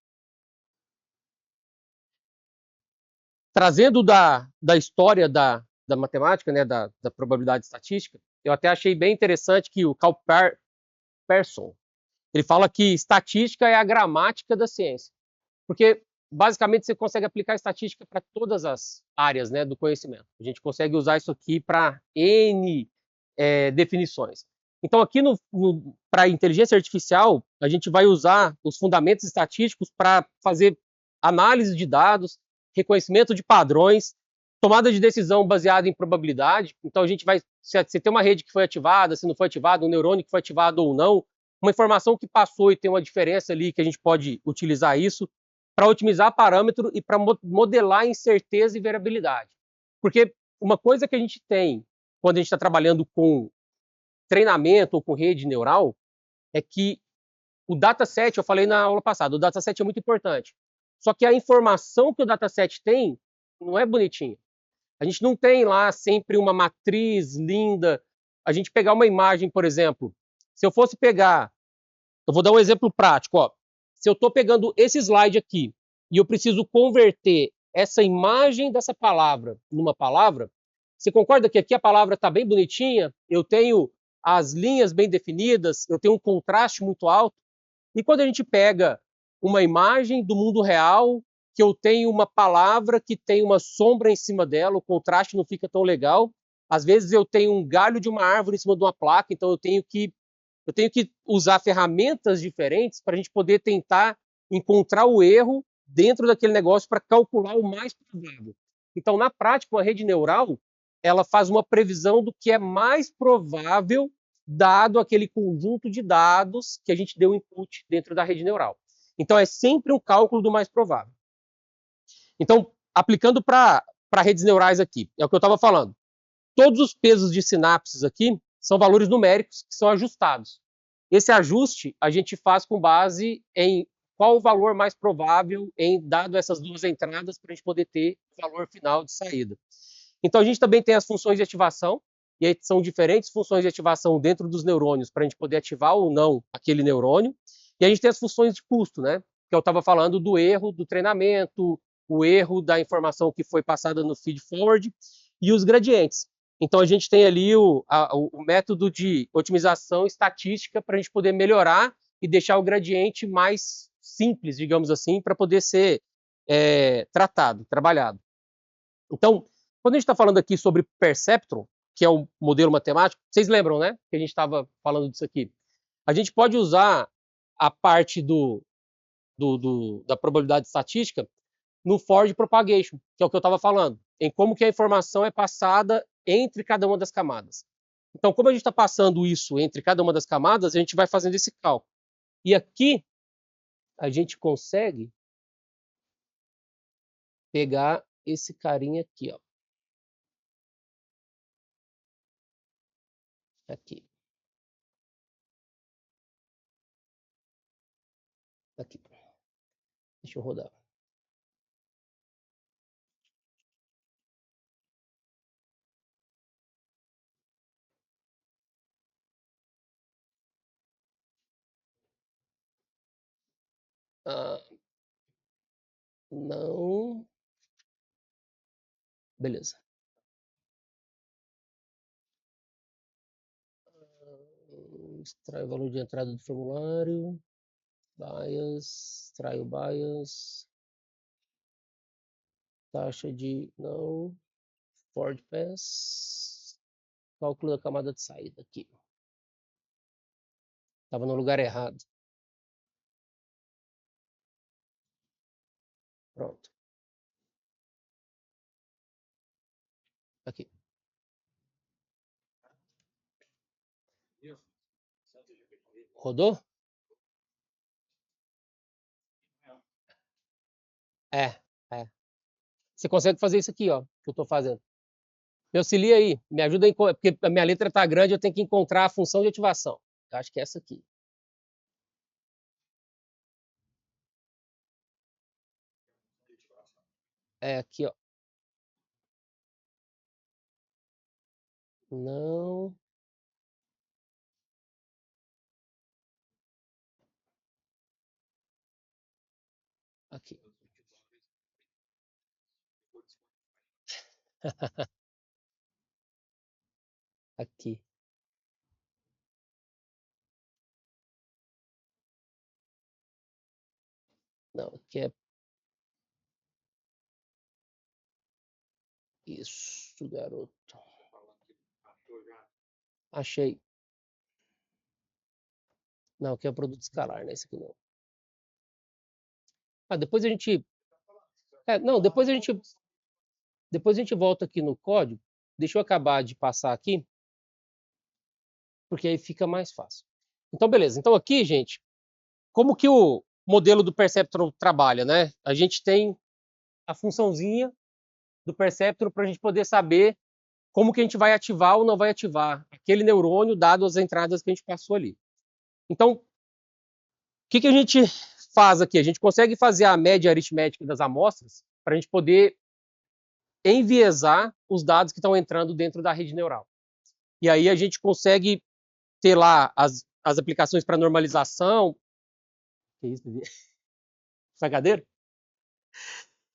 trazendo da história da matemática, né, da probabilidade estatística, eu até achei bem interessante que o Carl Pearson, ele fala que estatística é a gramática da ciência, porque basicamente você consegue aplicar estatística para todas as áreas, né, do conhecimento. A gente consegue usar isso aqui para N definições. Então, aqui para a inteligência artificial, a gente vai usar os fundamentos estatísticos para fazer análise de dados, reconhecimento de padrões, tomada de decisão baseada em probabilidade. Então, a gente vai, se tem uma rede que foi ativada, se não foi ativada, um neurônio que foi ativado ou não, uma informação que passou e tem uma diferença ali que a gente pode utilizar isso para otimizar parâmetro e para modelar incerteza e variabilidade. Porque uma coisa que a gente tem quando a gente está trabalhando com treinamento ou com rede neural é que o dataset, eu falei na aula passada, o dataset é muito importante. Só que a informação que o dataset tem não é bonitinha. A gente não tem lá sempre uma matriz linda. A gente pegar uma imagem, por exemplo, se eu fosse pegar, eu vou dar um exemplo prático, ó. Se eu estou pegando esse slide aqui e eu preciso converter essa imagem dessa palavra numa palavra, você concorda que aqui a palavra está bem bonitinha? Eu tenho as linhas bem definidas, eu tenho um contraste muito alto. E quando a gente pega uma imagem do mundo real, que eu tenho uma palavra que tem uma sombra em cima dela, o contraste não fica tão legal. Às vezes eu tenho um galho de uma árvore em cima de uma placa, então eu tenho que usar ferramentas diferentes para a gente poder tentar encontrar o erro dentro daquele negócio para calcular o mais provável. Então, na prática, uma rede neural, ela faz uma previsão do que é mais provável dado aquele conjunto de dados que a gente deu input dentro da rede neural. Então, é sempre um cálculo do mais provável. Então, aplicando para redes neurais aqui, é o que eu estava falando. Todos os pesos de sinapses aqui são valores numéricos que são ajustados. Esse ajuste a gente faz com base em qual o valor mais provável em dado essas duas entradas para a gente poder ter o valor final de saída. Então a gente também tem as funções de ativação, e aí são diferentes funções de ativação dentro dos neurônios para a gente poder ativar ou não aquele neurônio. E a gente tem as funções de custo, né? Que eu estava falando do erro do treinamento, o erro da informação que foi passada no feed forward e os gradientes. Então a gente tem ali o método de otimização estatística para a gente poder melhorar e deixar o gradiente mais simples, digamos assim, para poder ser tratado, trabalhado. Então, quando a gente está falando aqui sobre perceptron, que é o modelo matemático, vocês lembram, né? Que a gente estava falando disso aqui. A gente pode usar a parte da probabilidade estatística no forward propagation, que é o que eu estava falando, em como que a informação é passada entre cada uma das camadas. Então, como a gente está passando isso entre cada uma das camadas, a gente vai fazendo esse cálculo. E aqui a gente consegue pegar esse carinha aqui, ó. Aqui. Aqui. Deixa eu rodar. Ah, não. Beleza. Extrai o valor de entrada do formulário. Bias, extrai o bias. Taxa de não. Ford Pass. Cálculo da camada de saída aqui. Estava no lugar errado. Pronto. Aqui. Rodou? É. Você consegue fazer isso aqui, ó, que eu estou fazendo. Me auxilia aí, me ajuda, porque a minha letra está grande, eu tenho que encontrar a função de ativação. Eu acho que é essa aqui. É aqui, ó. Não. Aqui. Aqui. Não, aqui é isso, garoto. Achei. Não, aqui é produto escalar, né? Esse aqui não. Ah, depois a gente. Não, depois a gente volta aqui no código. Deixa eu acabar de passar aqui, porque aí fica mais fácil. Então, beleza. Então aqui, gente, como que o modelo do Perceptron trabalha, né? A gente tem a funçãozinha do Perceptron para a gente poder saber como que a gente vai ativar ou não vai ativar aquele neurônio, dado as entradas que a gente passou ali. Então, o que a gente faz aqui? A gente consegue fazer a média aritmética das amostras para a gente poder enviesar os dados que estão entrando dentro da rede neural. E aí a gente consegue ter lá as aplicações para normalização. Que isso, brincadeira?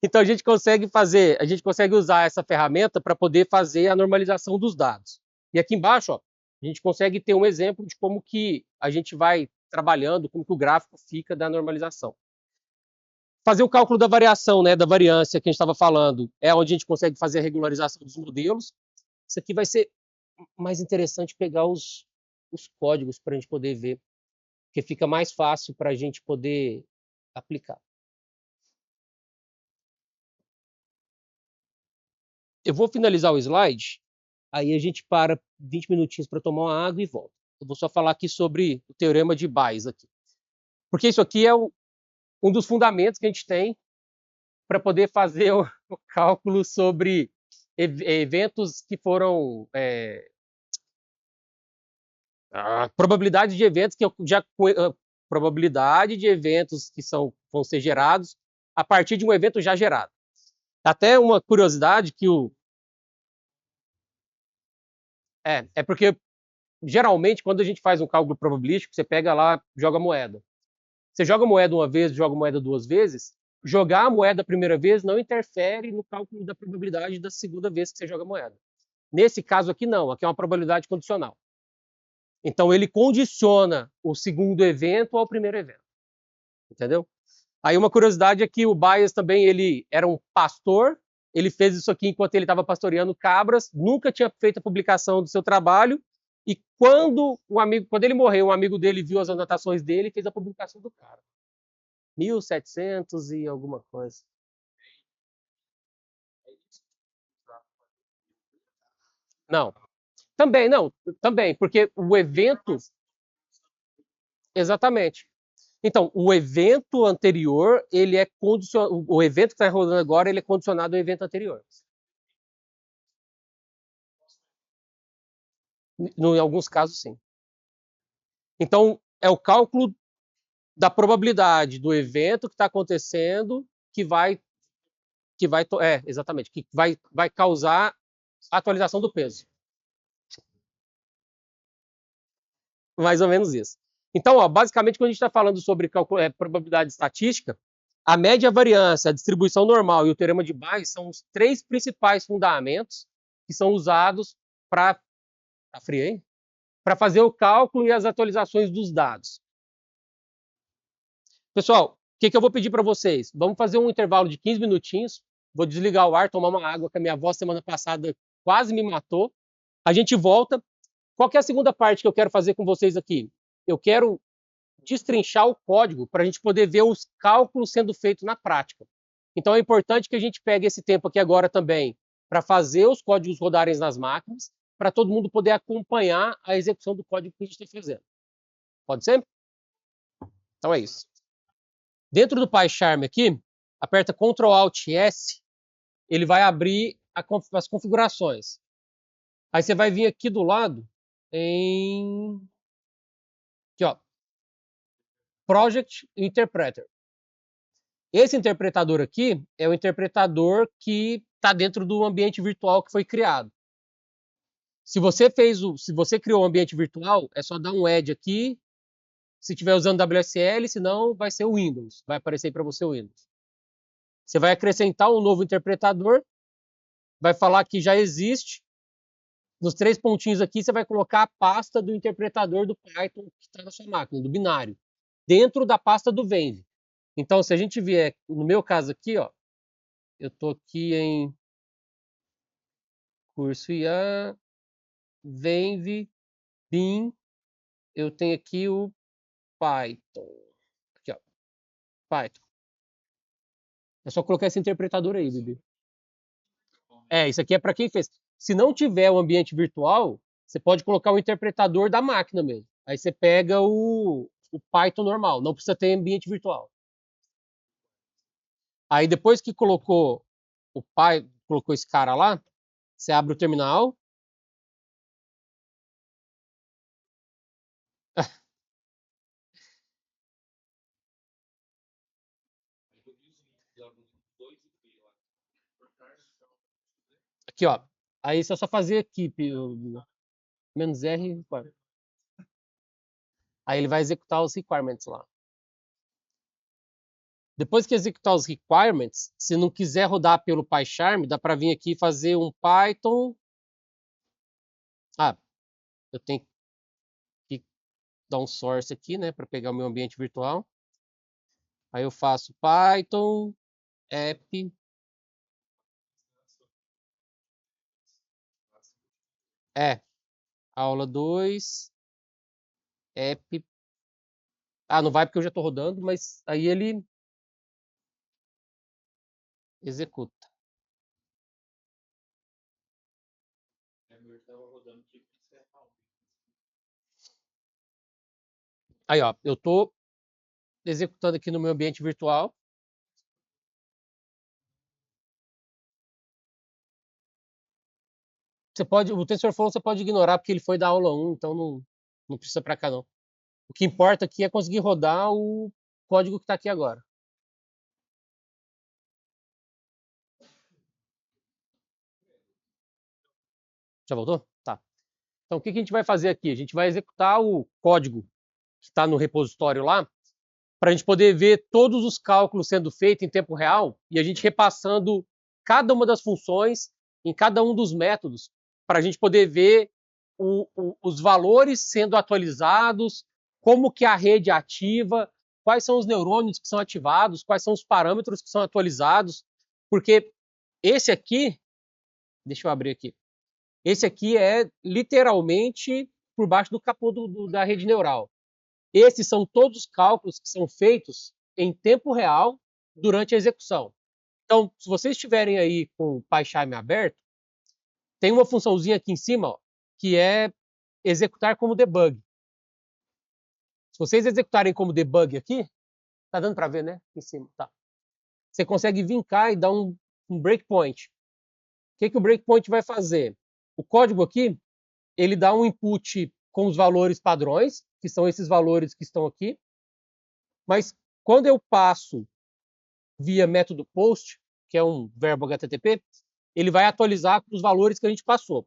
Então a gente consegue usar essa ferramenta para poder fazer a normalização dos dados. E aqui embaixo, ó, a gente consegue ter um exemplo de como que a gente vai trabalhando, como que o gráfico fica da normalização. Fazer o cálculo da variação, né, da variância que a gente estava falando, é onde a gente consegue fazer a regularização dos modelos. Isso aqui vai ser mais interessante pegar os códigos para a gente poder ver, porque fica mais fácil para a gente poder aplicar. Eu vou finalizar o slide, aí a gente para 20 minutinhos para tomar uma água e volta. Eu vou só falar aqui sobre o teorema de Bayes aqui. Porque isso aqui é um dos fundamentos que a gente tem para poder fazer o cálculo sobre eventos que foram... a probabilidade de eventos probabilidade de eventos que vão ser gerados a partir de um evento já gerado. Até uma curiosidade que é porque geralmente quando a gente faz um cálculo probabilístico, você pega lá, joga moeda. Você joga moeda uma vez, joga moeda duas vezes, jogar a moeda a primeira vez não interfere no cálculo da probabilidade da segunda vez que você joga a moeda. Nesse caso aqui não, aqui é uma probabilidade condicional. Então ele condiciona o segundo evento ao primeiro evento. Entendeu? Aí uma curiosidade é que o Bayes também, ele era um pastor, ele fez isso aqui enquanto ele estava pastoreando cabras, nunca tinha feito a publicação do seu trabalho, e quando ele morreu, um amigo dele viu as anotações dele e fez a publicação do cara. 1700 e alguma coisa. Não. Também, porque o evento... Exatamente. Então, o evento anterior, ele é condicionado... O evento que está rodando agora, ele é condicionado ao evento anterior. Em alguns casos, sim. Então, é o cálculo da probabilidade do evento que está acontecendo exatamente, que vai causar a atualização do peso. Mais ou menos isso. Então, ó, basicamente, quando a gente está falando sobre probabilidade estatística, a média variância, a distribuição normal e o teorema de Bayes são os três principais fundamentos que são usados para para fazer o cálculo e as atualizações dos dados. Pessoal, o que eu vou pedir para vocês? Vamos fazer um intervalo de 15 minutinhos. Vou desligar o ar, tomar uma água, que a minha avó semana passada quase me matou. A gente volta. Qual que é a segunda parte que eu quero fazer com vocês aqui? Eu quero destrinchar o código para a gente poder ver os cálculos sendo feitos na prática. Então é importante que a gente pegue esse tempo aqui agora também para fazer os códigos rodarem nas máquinas, para todo mundo poder acompanhar a execução do código que a gente está fazendo. Pode ser? Então é isso. Dentro do PyCharm aqui, aperta Ctrl Alt S, ele vai abrir as configurações. Aí você vai vir aqui do lado aqui, ó, Project Interpreter. Esse interpretador aqui é o interpretador que está dentro do ambiente virtual que foi criado. Se você criou um ambiente virtual, é só dar um add aqui. Se estiver usando WSL, senão vai ser o Windows. Vai aparecer para você o Windows. Você vai acrescentar um novo interpretador, vai falar que já existe. Nos 3 pontinhos aqui, você vai colocar a pasta do interpretador do Python que está na sua máquina, do binário, dentro da pasta do Venv. Então, se a gente vier, no meu caso aqui, ó, eu estou aqui em curso IA, Venv, bin, eu tenho aqui o Python. Aqui, ó, Python. É só colocar esse interpretador aí, Bibi. Isso aqui é para quem fez. Se não tiver o ambiente virtual, você pode colocar o interpretador da máquina mesmo. Aí você pega o Python normal, não precisa ter ambiente virtual. Aí depois que colocou colocou esse cara lá, você abre o terminal. Aqui, ó. Aí você só fazer aqui, menos R. Aí ele vai executar os requirements lá. Depois que executar os requirements, se não quiser rodar pelo PyCharm, dá para vir aqui e fazer um Python. Eu tenho que dar um source aqui, né, para pegar o meu ambiente virtual. Aí eu faço Python app. Aula 2 app. Não vai porque eu já estou rodando, mas aí ele executa. Aí, ó, eu estou executando aqui no meu ambiente virtual. O TensorFlow você pode ignorar porque ele foi da aula 1, então não precisa para cá não. O que importa aqui é conseguir rodar o código que está aqui agora. Já voltou? Tá. Então o que a gente vai fazer aqui? A gente vai executar o código que está no repositório lá, para a gente poder ver todos os cálculos sendo feitos em tempo real e a gente repassando cada uma das funções em cada um dos métodos, para a gente poder ver os valores sendo atualizados, como que a rede ativa, quais são os neurônios que são ativados, quais são os parâmetros que são atualizados, porque esse aqui, deixa eu abrir aqui, esse aqui é literalmente por baixo do capô da rede neural. Esses são todos os cálculos que são feitos em tempo real durante a execução. Então, se vocês estiverem aí com o PyCharm aberto, tem uma funçãozinha aqui em cima, ó, que é executar como debug. Se vocês executarem como debug aqui, tá dando para ver, né? Aqui em cima, tá. Você consegue vir cá e dar um breakpoint. O que o breakpoint vai fazer? O código aqui, ele dá um input com os valores padrões, que são esses valores que estão aqui. Mas quando eu passo via método post, que é um verbo HTTP, ele vai atualizar os valores que a gente passou.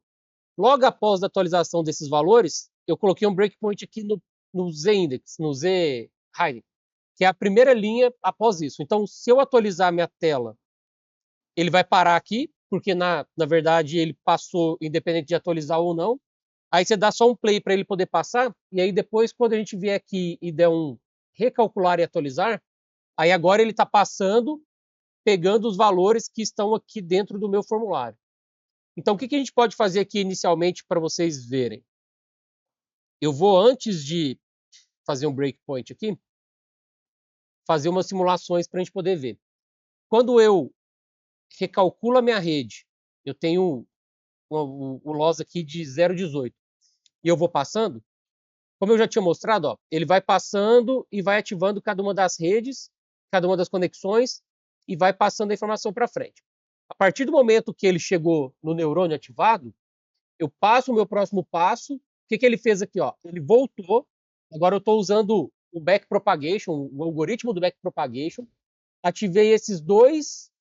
Logo após a atualização desses valores, eu coloquei um breakpoint aqui no Z-index, no Z-hiding, que é a primeira linha após isso. Então, se eu atualizar a minha tela, ele vai parar aqui, porque na verdade ele passou independente de atualizar ou não. Aí você dá só um play para ele poder passar, e aí depois, quando a gente vier aqui e der um recalcular e atualizar, aí agora ele está passando, pegando os valores que estão aqui dentro do meu formulário. Então, o que a gente pode fazer aqui inicialmente para vocês verem? Eu vou, antes de fazer um breakpoint aqui, fazer umas simulações para a gente poder ver. Quando eu recalculo a minha rede, eu tenho o loss aqui de 0,18, e eu vou passando, como eu já tinha mostrado, ó, ele vai passando e vai ativando cada uma das redes, cada uma das conexões, e vai passando a informação para frente. A partir do momento que ele chegou no neurônio ativado, eu passo o meu próximo passo. O que ele fez aqui? Ó? Ele voltou. Agora eu estou usando o backpropagation, o algoritmo do backpropagation. Ativei essas duas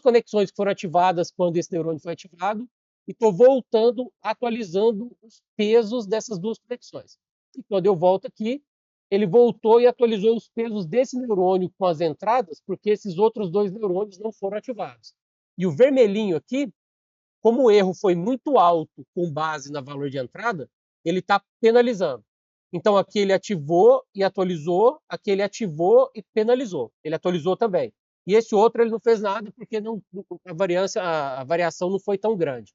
conexões que foram ativadas quando esse neurônio foi ativado, e estou voltando, atualizando os pesos dessas duas conexões. E quando eu volto aqui, ele voltou e atualizou os pesos desse neurônio com as entradas, porque esses outros dois neurônios não foram ativados. E o vermelhinho aqui, como o erro foi muito alto com base no valor de entrada, ele está penalizando. Então aqui ele ativou e atualizou, aqui ele ativou e penalizou. Ele atualizou também. E esse outro ele não fez nada porque a variação não foi tão grande.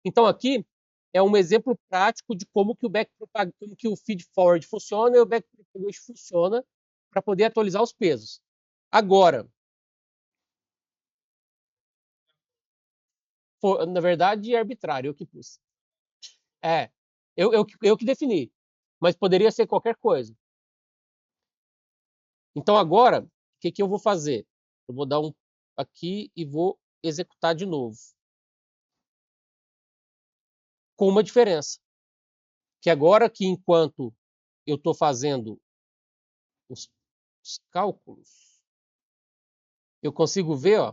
Então aqui é um exemplo prático de como que o feed forward funciona e o backpropagation funciona para poder atualizar os pesos. Agora, na verdade, é arbitrário, eu que pus. Eu que defini, mas poderia ser qualquer coisa. Então agora, o que eu vou fazer? Eu vou dar um aqui e vou executar de novo. Com uma diferença. Que agora que enquanto eu estou fazendo os cálculos, eu consigo ver, ó,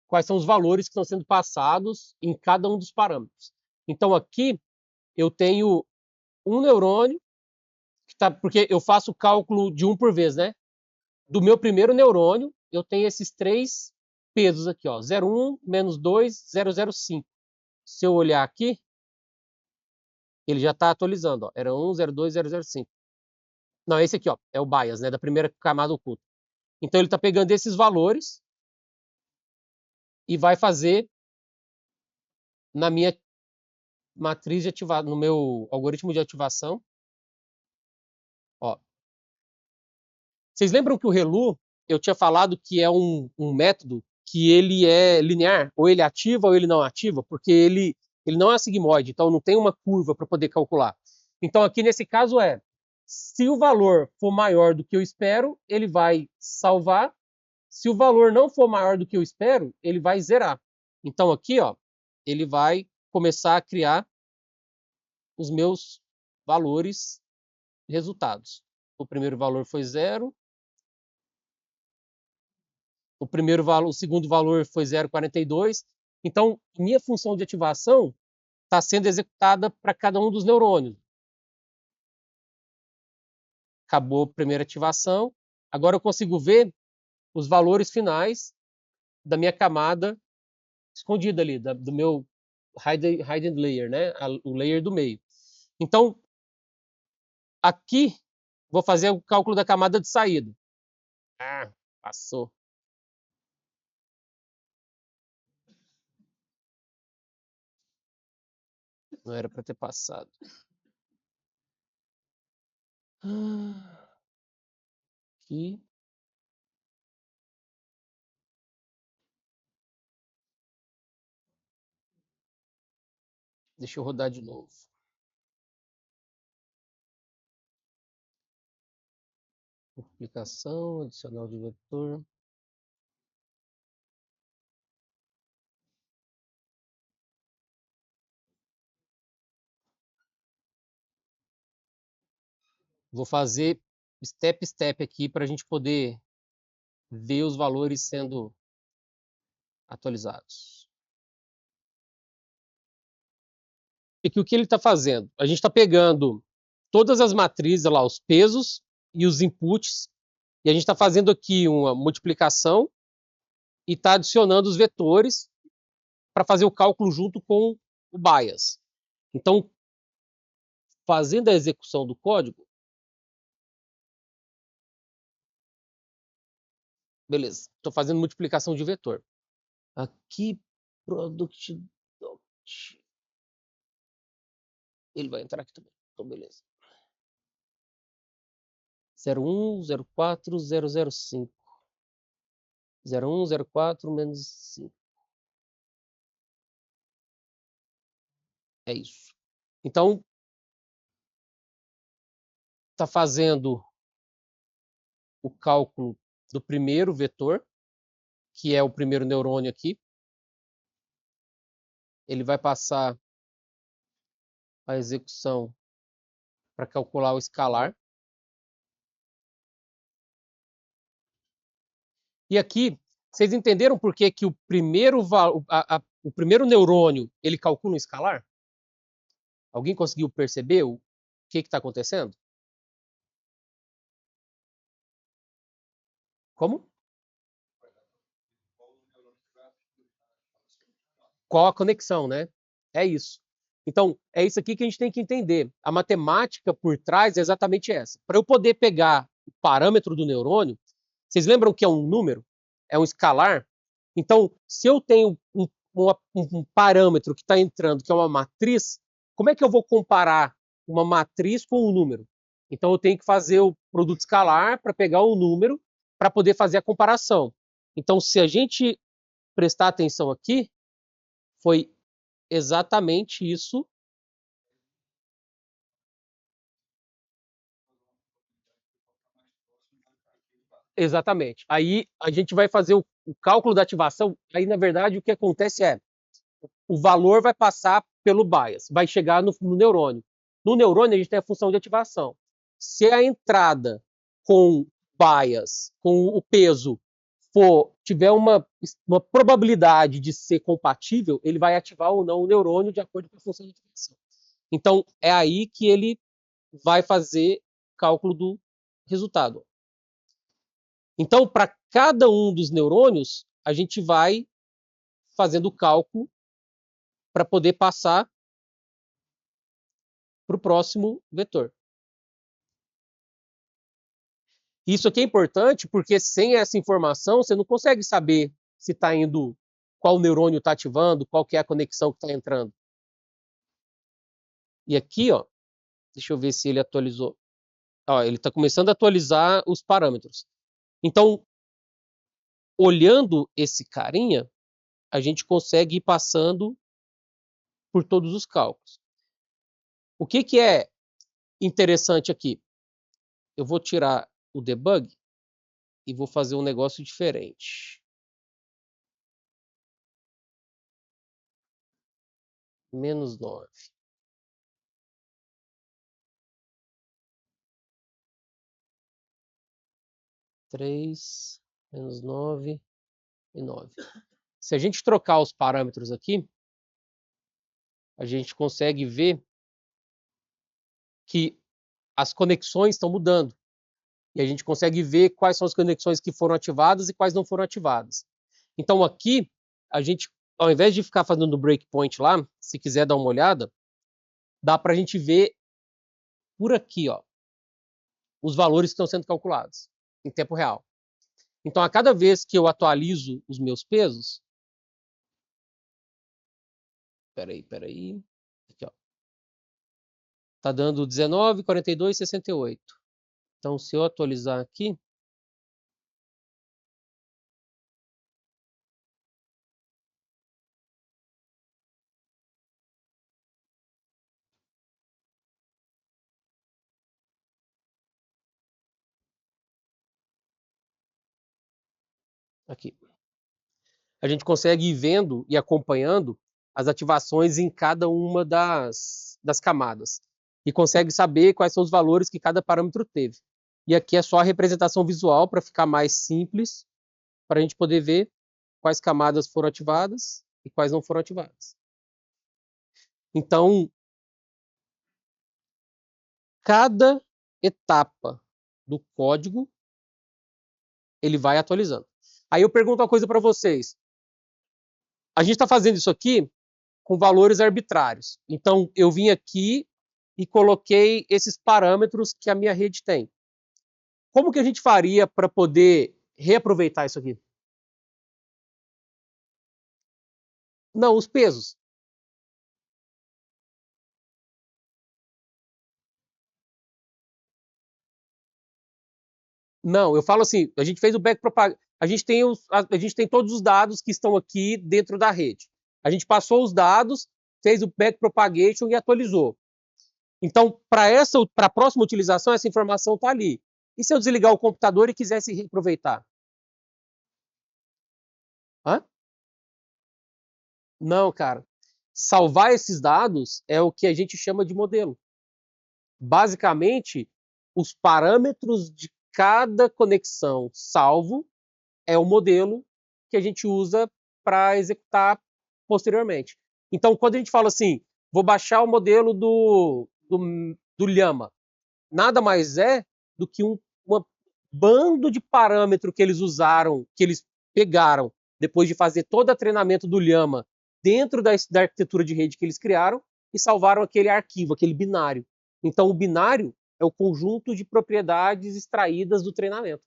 quais são os valores que estão sendo passados em cada um dos parâmetros. Então aqui eu tenho um neurônio, porque eu faço o cálculo de um por vez, né? Do meu primeiro neurônio, eu tenho esses três pesos aqui, ó, 0,1, menos 2, 0,05. Se eu olhar aqui, ele já está atualizando, ó, era 1, 0,2, 0,05. Não, esse aqui, ó, é o bias, né, da primeira camada oculta. Então ele está pegando esses valores e vai fazer na minha matriz de ativação, no meu algoritmo de ativação. Ó. Vocês lembram que o ReLU, eu tinha falado que é um método que ele é linear, ou ele ativa ou ele não ativa, porque ele não é sigmoide, então não tem uma curva para poder calcular. Então aqui nesse caso se o valor for maior do que eu espero, ele vai salvar. Se o valor não for maior do que eu espero, ele vai zerar. Então aqui, ó, ele vai começar a criar os meus valores resultados. O primeiro valor foi 0. O segundo valor foi 0,42. Então, minha função de ativação está sendo executada para cada um dos neurônios. Acabou a primeira ativação. Agora eu consigo ver os valores finais da minha camada escondida ali, do meu hidden layer, né? O layer do meio. Então, aqui, vou fazer o cálculo da camada de saída. Ah, passou. Não era para ter passado. Aqui. Deixa eu rodar de novo. Multiplicação, adicional de vetor. Vou fazer step step aqui para a gente poder ver os valores sendo atualizados. E que o que ele está fazendo? A gente está pegando todas as matrizes lá, os pesos e os inputs, e a gente está fazendo aqui uma multiplicação e está adicionando os vetores para fazer o cálculo junto com o bias. Então, fazendo a execução do código, beleza, estou fazendo multiplicação de vetor. Aqui, product dot, ele vai entrar aqui também. Então, beleza. 01, 04, 005. 01, 04, menos 5. É isso. Então, está fazendo o cálculo do primeiro vetor, que é o primeiro neurônio aqui. Ele vai passar a execução para calcular o escalar. E aqui, vocês entenderam por que, que o primeiro neurônio ele calcula um escalar? Alguém conseguiu perceber o que está acontecendo? Como? Qual a conexão, né? É isso. Então, é isso aqui que a gente tem que entender. A matemática por trás é exatamente essa. Para eu poder pegar o parâmetro do neurônio, vocês lembram que é um número? É um escalar? Então, se eu tenho um parâmetro que está entrando, que é uma matriz, como é que eu vou comparar uma matriz com um número? Então, eu tenho que fazer o produto escalar para pegar um número para poder fazer a comparação. Então, se a gente prestar atenção aqui, foi exatamente isso. Exatamente. Aí a gente vai fazer o cálculo da ativação. Aí, na verdade, o que acontece é o valor vai passar pelo bias, vai chegar no neurônio. No neurônio, a gente tem a função de ativação. Se a entrada com bias, com o peso, tiver uma probabilidade de ser compatível, ele vai ativar ou não o neurônio de acordo com a função de ativação. Então, é aí que ele vai fazer cálculo do resultado. Então, para cada um dos neurônios, a gente vai fazendo o cálculo para poder passar para o próximo vetor. Isso aqui é importante porque sem essa informação você não consegue saber se está indo, qual neurônio está ativando, qual que é a conexão que está entrando. E aqui, ó, deixa eu ver se ele atualizou. Ó, ele está começando a atualizar os parâmetros. Então, olhando esse carinha, a gente consegue ir passando por todos os cálculos. O que, que é interessante aqui? Eu vou tirar o debug e vou fazer um negócio diferente. Menos 9. 3, menos 9 e 9. Se a gente trocar os parâmetros aqui, a gente consegue ver que as conexões estão mudando. E a gente consegue ver quais são as conexões que foram ativadas e quais não foram ativadas. Então aqui, a gente, ao invés de ficar fazendo o breakpoint lá, se quiser dar uma olhada, dá para a gente ver por aqui, ó, os valores que estão sendo calculados em tempo real. Então, a cada vez que eu atualizo os meus pesos... Peraí. Aqui, ó. Tá dando 19, 42, 68. Então, se eu atualizar aqui... Aqui. A gente consegue ir vendo e acompanhando as ativações em cada uma das camadas. E consegue saber quais são os valores que cada parâmetro teve. E aqui é só a representação visual para ficar mais simples, para a gente poder ver quais camadas foram ativadas e quais não foram ativadas. Então, cada etapa do código, ele vai atualizando. Aí eu pergunto uma coisa para vocês. A gente está fazendo isso aqui com valores arbitrários. Então, eu vim aqui e coloquei esses parâmetros que a minha rede tem. Como que a gente faria para poder reaproveitar isso aqui? Não, os pesos. Não, eu falo assim, a gente fez o backpropagation, a gente tem todos os dados que estão aqui dentro da rede. A gente passou os dados, fez o backpropagation e atualizou. Então, para a próxima utilização, essa informação está ali. E se eu desligar o computador e quisesse reaproveitar? Hã? Não, cara. Salvar esses dados é o que a gente chama de modelo. Basicamente, os parâmetros de cada conexão salvo é o modelo que a gente usa para executar posteriormente. Então, quando a gente fala assim, vou baixar o modelo do Llama, nada mais é do que um bando de parâmetros que eles usaram, que eles pegaram depois de fazer todo o treinamento do Llama dentro da arquitetura de rede que eles criaram e salvaram aquele arquivo, aquele binário. Então, o binário é o conjunto de propriedades extraídas do treinamento.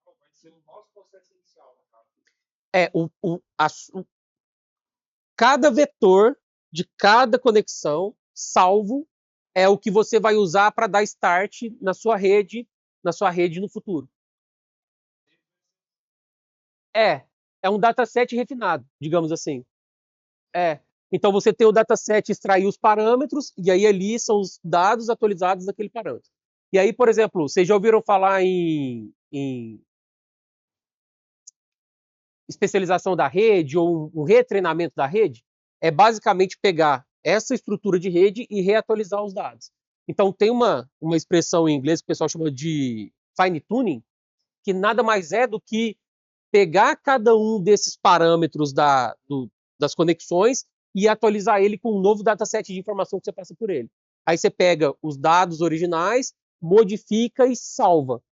Vai ser o nosso processo inicial, no caso.
É cada vetor de cada conexão salvo é o que você vai usar para dar start na sua rede no futuro. É um dataset refinado, digamos assim. Então você tem o dataset, extrair os parâmetros, e aí ali são os dados atualizados daquele parâmetro. E aí, por exemplo, vocês já ouviram falar em especialização da rede ou um retreinamento da rede? É basicamente pegar essa estrutura de rede e reatualizar os dados. Então tem uma expressão em inglês que o pessoal chama de fine tuning, que nada mais é do que pegar cada um desses parâmetros das conexões e atualizar ele com um novo dataset de informação que você passa por ele. Aí você pega os dados originais, modifica e salva.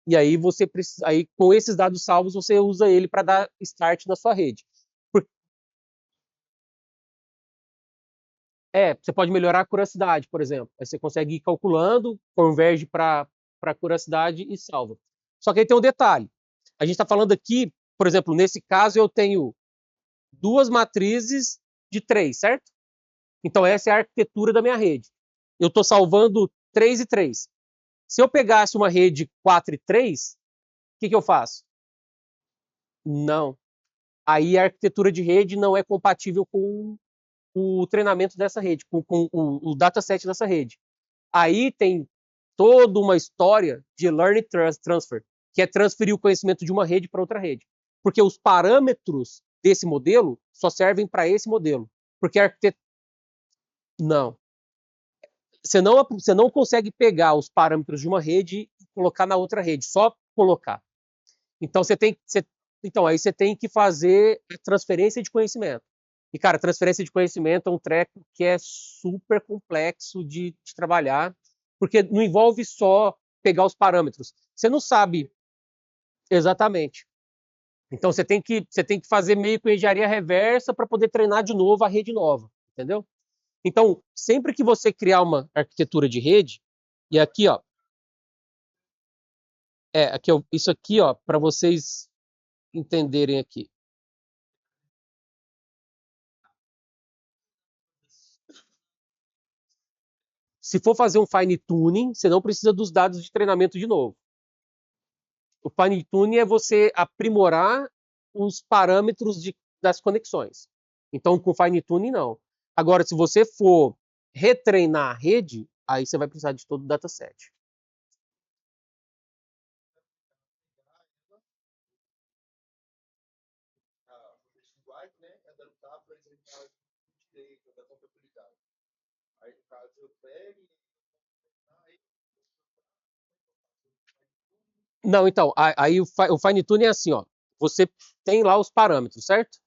E aí você precisa, aí com esses dados salvos você usa ele para dar start na sua rede. Você pode melhorar a curiosidade, por exemplo. Aí você consegue ir calculando, converge para curiosidade e salva. Só que aí tem um detalhe. A gente está falando aqui, por exemplo, nesse caso eu tenho duas matrizes de 3, certo? Então essa é a arquitetura da minha rede. Eu estou salvando 3 e 3. Se eu pegasse uma rede 4 e 3, o que eu faço? Não. Aí a arquitetura de rede não é compatível com o treinamento dessa rede, com o dataset dessa rede. Aí tem toda uma história de learning transfer, que é transferir o conhecimento de uma rede para outra rede. Porque os parâmetros desse modelo só servem para esse modelo. Porque a arquitetura... Não. Você não consegue pegar os parâmetros de uma rede e colocar na outra rede, só colocar. Então aí você tem que fazer a transferência de conhecimento. E, cara, transferência de conhecimento é um treco que é super complexo de trabalhar, porque não envolve só pegar os parâmetros. Você não sabe exatamente. Então você tem que fazer meio que engenharia reversa para poder treinar de novo a rede nova, entendeu? Então, sempre que você criar uma arquitetura de rede, e aqui, ó, isso aqui, ó, para vocês entenderem aqui. Se for fazer um fine tuning, você não precisa dos dados de treinamento de novo. O fine tuning é você aprimorar os parâmetros das conexões. Então, com fine tuning, não. Agora, se você for retreinar a rede, aí você vai precisar de todo o dataset.
Aí, no caso, eu pego.
Não, então, aí o fine tuning é assim, ó. Você tem lá os parâmetros, certo?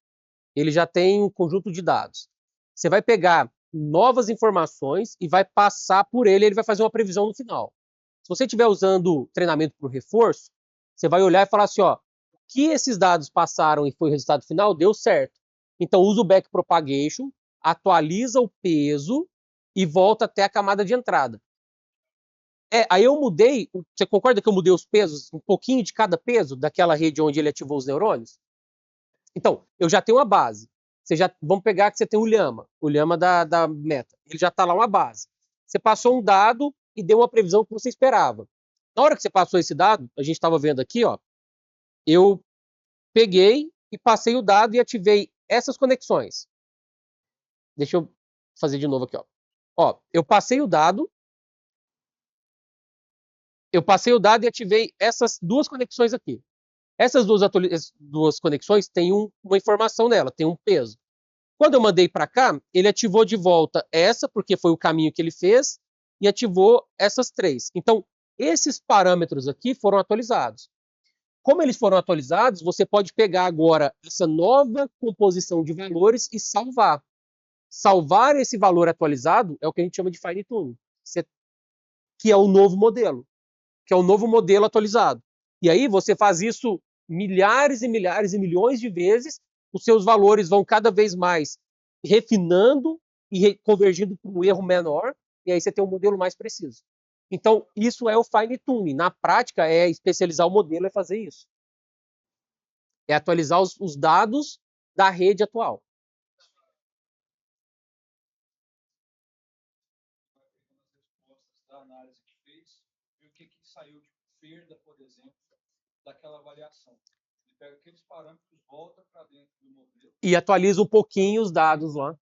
Ele já tem um conjunto de dados. Você vai pegar novas informações e vai passar por ele, ele vai fazer uma previsão no final. Se você estiver usando treinamento para o reforço, você vai olhar e falar assim, ó, que esses dados passaram e foi o resultado final, deu certo. Então usa o backpropagation, atualiza o peso e volta até a camada de entrada. Aí eu mudei, você concorda que eu mudei os pesos, um pouquinho de cada peso daquela rede onde ele ativou os neurônios? Então, eu já tenho uma base. Vamos pegar que você tem o Llama da Meta. Ele já está lá uma base. Você passou um dado e deu uma previsão que você esperava. Na hora que você passou esse dado, a gente estava vendo aqui, ó, eu peguei e passei o dado e ativei essas conexões. Deixa eu fazer de novo aqui, ó. Eu passei o dado e ativei essas duas conexões aqui. Essas duas conexões têm uma informação nela, tem um peso. Quando eu mandei para cá, ele ativou de volta essa, porque foi o caminho que ele fez, e ativou essas três. Então, esses parâmetros aqui foram atualizados. Como eles foram atualizados, você pode pegar agora essa nova composição de valores e salvar. Salvar esse valor atualizado é o que a gente chama de fine tuning, que é o novo modelo, que é o novo modelo atualizado. E aí você faz isso milhares e milhares e milhões de vezes, os seus valores vão cada vez mais refinando e convergindo para um erro menor, e aí você tem um modelo mais preciso. Então, isso é o fine tuning. Na prática, é especializar o modelo, é fazer isso. É atualizar os dados da rede atual.
Da análise que fez e o que saiu de perda, por exemplo, daquela avaliação. Ele pega aqueles parâmetros, volta para dentro do modelo
e atualiza um pouquinho os dados lá.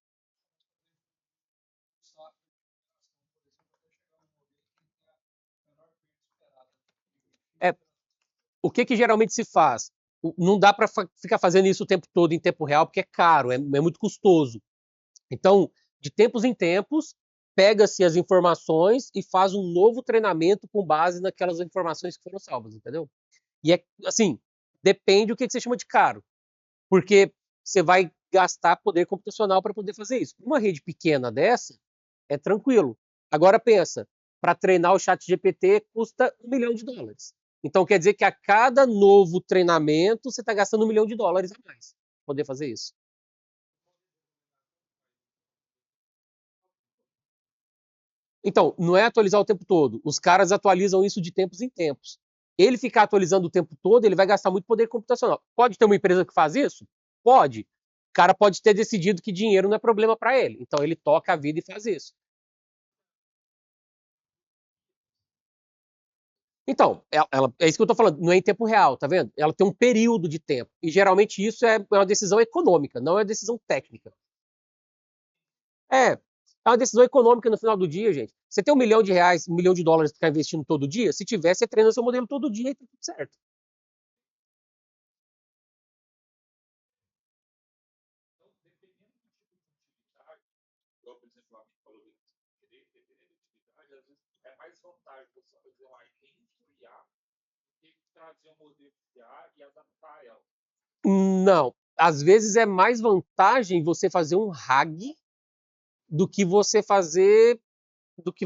O que geralmente se faz? Não dá para ficar fazendo isso o tempo todo em tempo real, porque é caro, é muito custoso. Então, de tempos em tempos, pega-se as informações e faz um novo treinamento com base naquelas informações que foram salvas, entendeu? E é assim, depende do que você chama de caro, porque você vai gastar poder computacional para poder fazer isso. Uma rede pequena dessa é tranquilo. Agora pensa, para treinar o chat GPT custa $1 milhão. Então quer dizer que a cada novo treinamento você está gastando $1 milhão a mais para poder fazer isso. Então, não é atualizar o tempo todo. Os caras atualizam isso de tempos em tempos. Ele ficar atualizando o tempo todo, ele vai gastar muito poder computacional. Pode ter uma empresa que faz isso? Pode. O cara pode ter decidido que dinheiro não é problema para ele. Então ele toca a vida e faz isso. Então, é isso que eu estou falando, não é em tempo real, tá vendo? Ela tem um período de tempo. E geralmente isso é uma decisão econômica, não é uma decisão técnica. É uma decisão econômica no final do dia, gente. Você tem $1 milhão, $1 milhão para ficar investindo todo dia? Se tiver, você treina seu modelo todo dia e tá tudo certo.
igual, por exemplo, a falou dependendo da utilidade, às vezes é mais vantagem você fazer um agente do IA do que trazer um modelo de IA e adaptar ela.
Não. Às vezes é mais vantagem você fazer um RAG do que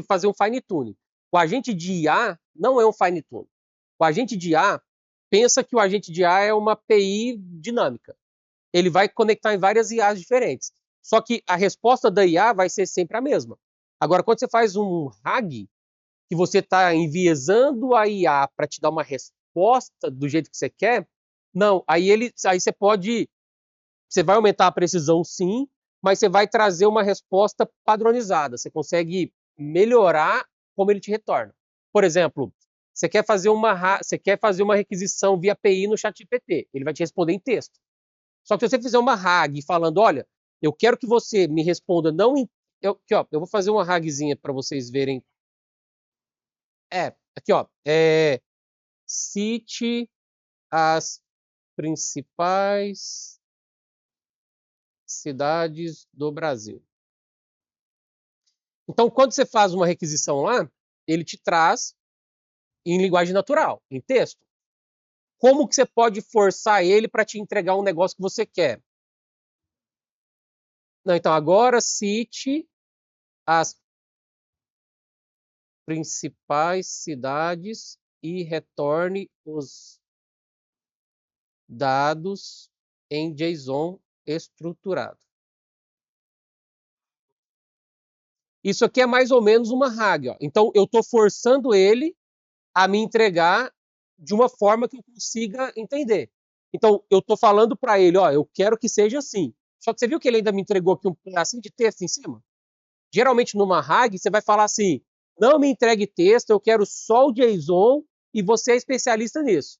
fazer um fine tuning. O agente de IA não é um fine tuning. O agente de IA pensa que o agente de IA é uma API dinâmica. Ele vai conectar em várias IAs diferentes. Só que a resposta da IA vai ser sempre a mesma. Agora, quando você faz um RAG, que você está enviesando a IA para te dar uma resposta do jeito que você quer, não, aí você vai aumentar a precisão sim, mas você vai trazer uma resposta padronizada. Você consegue melhorar como ele te retorna. Por exemplo, você quer fazer uma requisição via API no ChatGPT, ele vai te responder em texto. Só que se você fizer uma RAG falando, olha, eu quero que você me responda não em. Eu vou fazer uma RAGzinha para vocês verem. Aqui, ó. Cite as principais cidades do Brasil. Então, quando você faz uma requisição lá, ele te traz em linguagem natural, em texto. Como que você pode forçar ele para te entregar um negócio que você quer? Não, então, agora cite as principais cidades e retorne os dados em JSON estruturado. Isso aqui é mais ou menos uma RAG. Ó. Então, eu estou forçando ele a me entregar de uma forma que eu consiga entender. Então, eu estou falando para ele, ó, eu quero que seja assim. Só que você viu que ele ainda me entregou aqui um pedacinho de texto em cima? Geralmente, numa RAG, você vai falar assim, não me entregue texto, eu quero só o JSON e você é especialista nisso.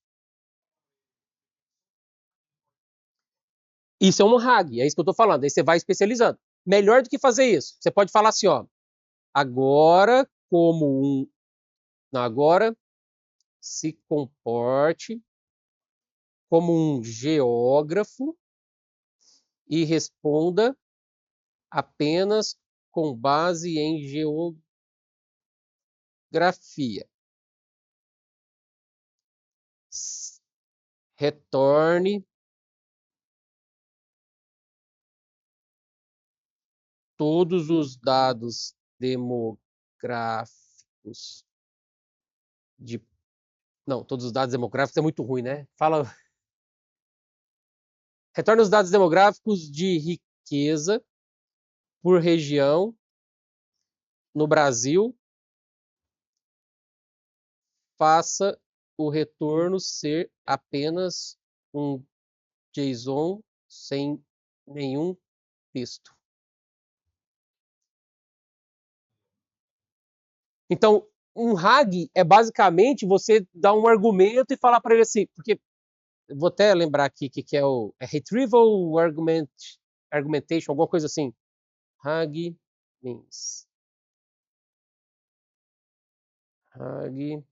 Isso é um RAG, é isso que eu estou falando. Aí você vai especializando. Melhor do que fazer isso, você pode falar assim, ó, agora como um, não, agora se comporte como um geógrafo e responda apenas com base em geografia. Retorne todos os dados demográficos de. Não, todos os dados demográficos é muito ruim, né? Fala. Retorne os dados demográficos de riqueza por região no Brasil. Faça o retorno ser apenas um JSON sem nenhum texto. Então, um RAG é basicamente você dar um argumento e falar para ele assim, porque eu vou até lembrar aqui o que é o Retrieval Argumentation, alguma coisa assim. RAG means. RAG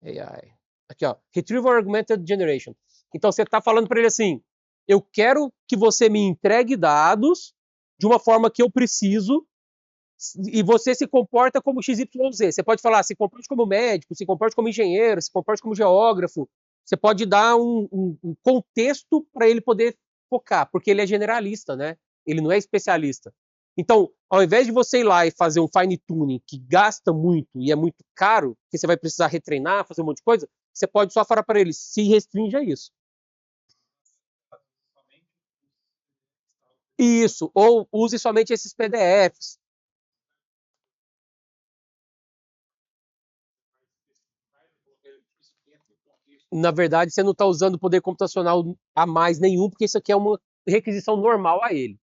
AI. Aqui, ó. Retrieval Augmented Generation. Então, você está falando para ele assim, eu quero que você me entregue dados de uma forma que eu preciso e você se comporta como XYZ. Você pode falar, se comporte como médico, se comporte como engenheiro, se comporte como geógrafo. Você pode dar um contexto para ele poder focar, porque ele é generalista, né? Ele não é especialista. Então, ao invés de você ir lá e fazer um fine tuning que gasta muito e é muito caro, que você vai precisar retreinar, fazer um monte de coisa, você pode só falar para ele, se restringe a isso. Isso, ou use somente esses PDFs. Na verdade, você não está usando poder computacional a mais nenhum, porque isso aqui é uma requisição normal a ele.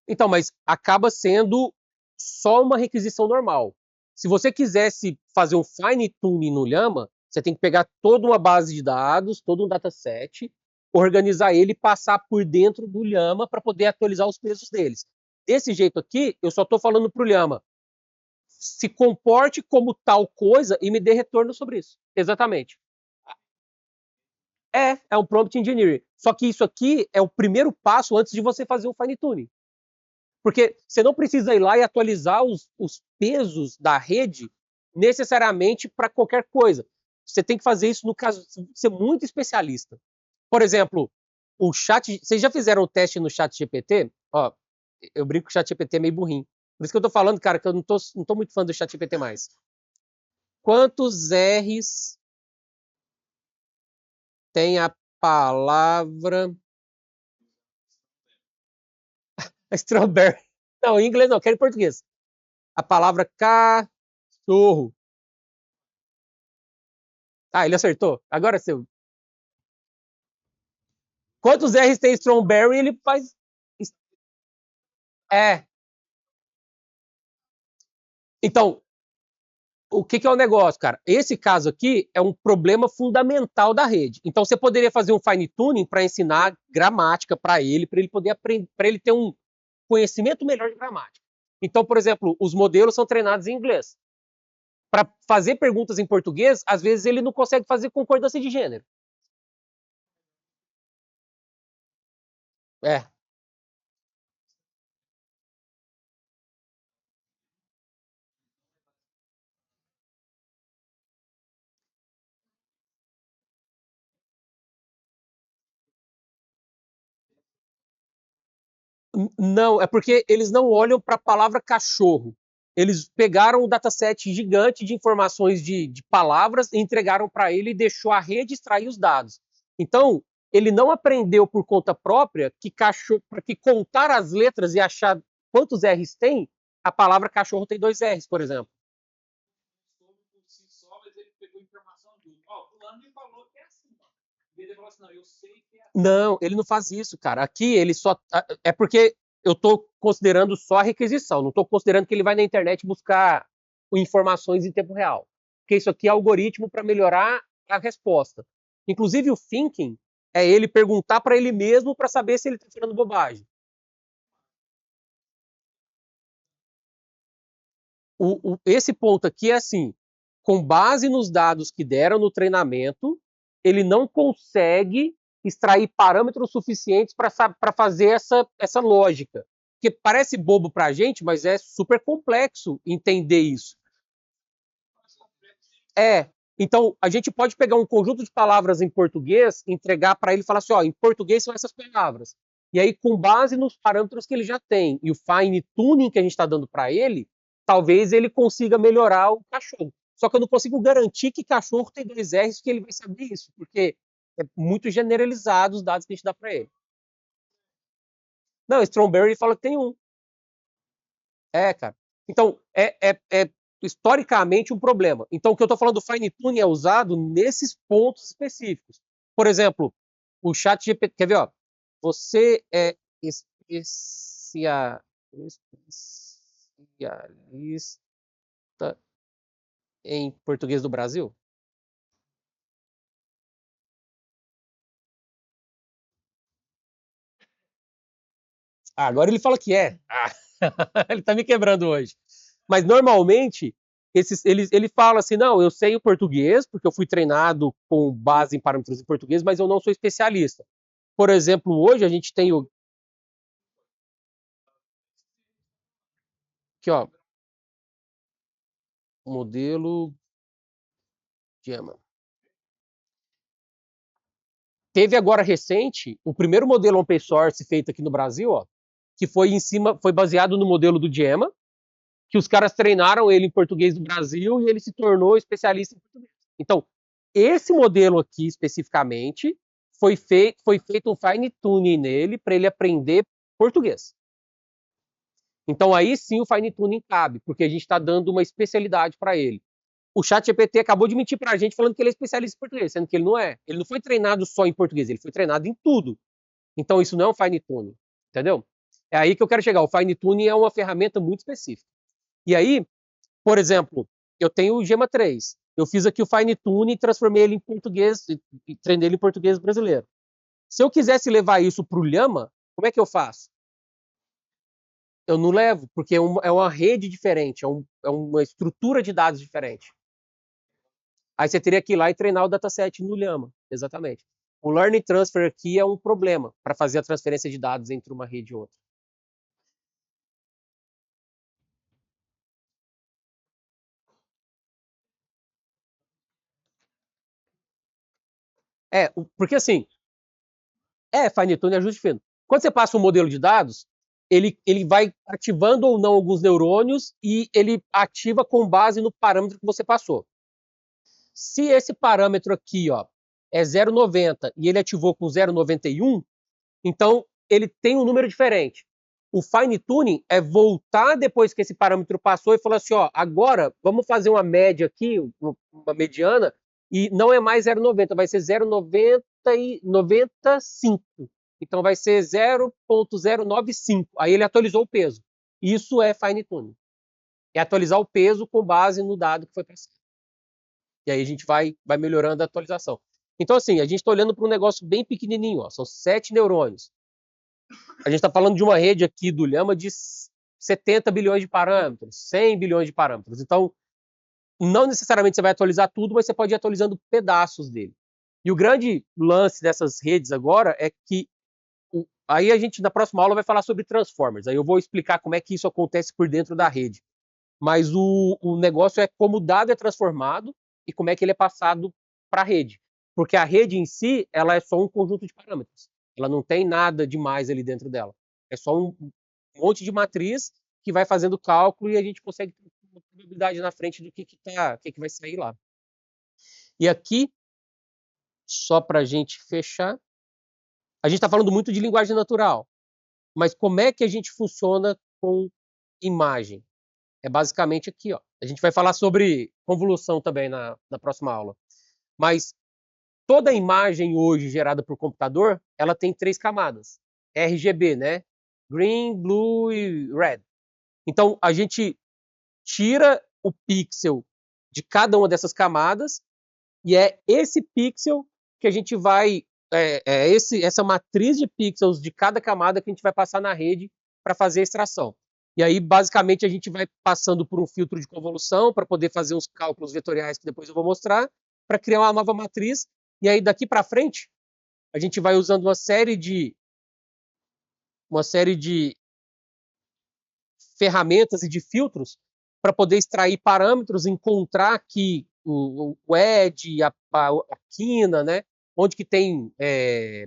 Então, mas acaba sendo só uma requisição normal. Se você quisesse fazer um fine tuning no Llama, você tem que pegar toda uma base de dados, todo um dataset, organizar ele e passar por dentro do Llama para poder atualizar os pesos deles. Desse jeito aqui, eu só estou falando para o Llama, se comporte como tal coisa e me dê retorno sobre isso. Exatamente. É um prompt engineering. Só que isso aqui é o primeiro passo antes de você fazer o fine tuning. Porque você não precisa ir lá e atualizar os pesos da rede necessariamente para qualquer coisa. Você tem que fazer isso no caso de ser muito especialista. Por exemplo, o chat. Vocês já fizeram o teste no chat GPT? Ó, eu brinco que o chat GPT é meio burrinho. Por isso que eu tô falando, cara, que eu não tô muito fã do chat GPT mais. Quantos R's tem a palavra strawberry? Não, em inglês não, quero em português. A palavra cachorro. Ah, ele acertou. Agora seu. Quantos R's tem strawberry? Ele faz. É. Então, o que é o negócio, cara? Esse caso aqui é um problema fundamental da rede. Então, você poderia fazer um fine tuning para ensinar gramática para ele poder aprender, para ele ter um conhecimento melhor de gramática. Então, por exemplo, os modelos são treinados em inglês. Para fazer perguntas em português, às vezes ele não consegue fazer concordância de gênero. É. Não, é porque eles não olham para a palavra cachorro. eles pegaram um dataset gigante de informações de palavras, entregaram para ele e deixou a rede extrair os dados. Então, ele não aprendeu por conta própria para que contar as letras e achar quantos R's tem, a palavra cachorro tem 2 R's, por exemplo.
Por si só, mas ele pegou informação do. Ó, fulano me falou que é assim, mano. E ele falou assim, não, eu sei que é assim.
Não, ele não faz isso, cara. Aqui ele só. É porque eu estou considerando só a requisição, não estou considerando que ele vai na internet buscar informações em tempo real. Porque isso aqui é algoritmo para melhorar a resposta. Inclusive o thinking é ele perguntar para ele mesmo para saber se ele está falando bobagem. Esse ponto aqui é assim, com base nos dados que deram no treinamento, ele não consegue extrair parâmetros suficientes para fazer essa lógica. Porque parece bobo para a gente, mas é super complexo entender isso. Então, a gente pode pegar um conjunto de palavras em português, entregar para ele e falar assim, ó, em português são essas palavras. E aí, com base nos parâmetros que ele já tem e o fine tuning que a gente está dando para ele, talvez ele consiga melhorar o cachorro. Só que eu não consigo garantir que cachorro tem 2 R's, que ele vai saber isso, porque é muito generalizado os dados que a gente dá para ele. Não, Strawberry fala que tem um. Cara. Então, é historicamente um problema. Então, o que eu estou falando do fine tuning é usado nesses pontos específicos. Por exemplo, o chat GPT, quer ver, ó? Você é especialista em português do Brasil? Agora ele fala que é. Ele tá me quebrando hoje. Mas normalmente ele fala assim, não, eu sei o português, porque eu fui treinado com base em parâmetros em português, mas eu não sou especialista. Por exemplo, hoje a gente tem o... Aqui, ó. Modelo Gemma. Teve agora recente, o primeiro modelo open source feito aqui no Brasil, ó, que foi baseado no modelo do Gemma, que os caras treinaram ele em português do Brasil e ele se tornou especialista em português. Então, esse modelo aqui especificamente foi feito um fine tuning nele para ele aprender português. Então aí sim o fine tuning cabe, porque a gente está dando uma especialidade para ele. O ChatGPT acabou de mentir para a gente falando que ele é especialista em português, sendo que ele não é. Ele não foi treinado só em português, ele foi treinado em tudo. Então isso não é um fine tuning, entendeu? É aí que eu quero chegar. O fine tuning é uma ferramenta muito específica. E aí, por exemplo, eu tenho o Gemma 3. Eu fiz aqui o fine tuning e transformei ele em português, e treinei ele em português brasileiro. Se eu quisesse levar isso para o Llama, como é que eu faço? Eu não levo, porque é uma rede diferente, é uma estrutura de dados diferente. Aí você teria que ir lá e treinar o dataset no Llama, exatamente. O Learning Transfer aqui é um problema para fazer a transferência de dados entre uma rede e outra. Porque assim, fine tuning é ajuste fino. Quando você passa um modelo de dados, ele vai ativando ou não alguns neurônios e ele ativa com base no parâmetro que você passou. Se esse parâmetro aqui, ó, é 0,90 e ele ativou com 0,91, então ele tem um número diferente. O fine tuning é voltar depois que esse parâmetro passou e falar assim, ó, agora vamos fazer uma média aqui, uma mediana, e não é mais 0,90, vai ser 0,95. Então vai ser 0,095. Aí ele atualizou o peso. Isso é fine tuning. É atualizar o peso com base no dado que foi passado. E aí a gente vai melhorando a atualização. Então, assim, a gente está olhando para um negócio bem pequenininho, ó, são 7 neurônios. A gente está falando de uma rede aqui do Llama de 70 bilhões de parâmetros, 100 bilhões de parâmetros. Então, não necessariamente você vai atualizar tudo, mas você pode ir atualizando pedaços dele. E o grande lance dessas redes agora é que aí a gente, na próxima aula, vai falar sobre transformers. Aí eu vou explicar como é que isso acontece por dentro da rede. Mas o negócio é como o dado é transformado e como é que ele é passado para a rede. Porque a rede em si, ela é só um conjunto de parâmetros. Ela não tem nada demais ali dentro dela. É só um monte de matriz que vai fazendo o cálculo e a gente consegue ter uma probabilidade na frente do que vai sair lá. E aqui, só para a gente fechar, a gente está falando muito de linguagem natural, mas como é que a gente funciona com imagem? É basicamente aqui, ó. A gente vai falar sobre convolução também na próxima aula. Mas toda imagem hoje gerada por computador, ela tem 3 camadas. RGB, né? Green, Blue e Red. Então, a gente tira o pixel de cada uma dessas camadas e é esse pixel que a gente vai... essa matriz de pixels de cada camada que a gente vai passar na rede para fazer a extração. E aí, basicamente, a gente vai passando por um filtro de convolução para poder fazer os cálculos vetoriais que depois eu vou mostrar, para criar uma nova matriz. E aí, daqui para frente, a gente vai usando uma série de ferramentas e de filtros para poder extrair parâmetros, encontrar aqui o edge, a quina, né? Onde que tem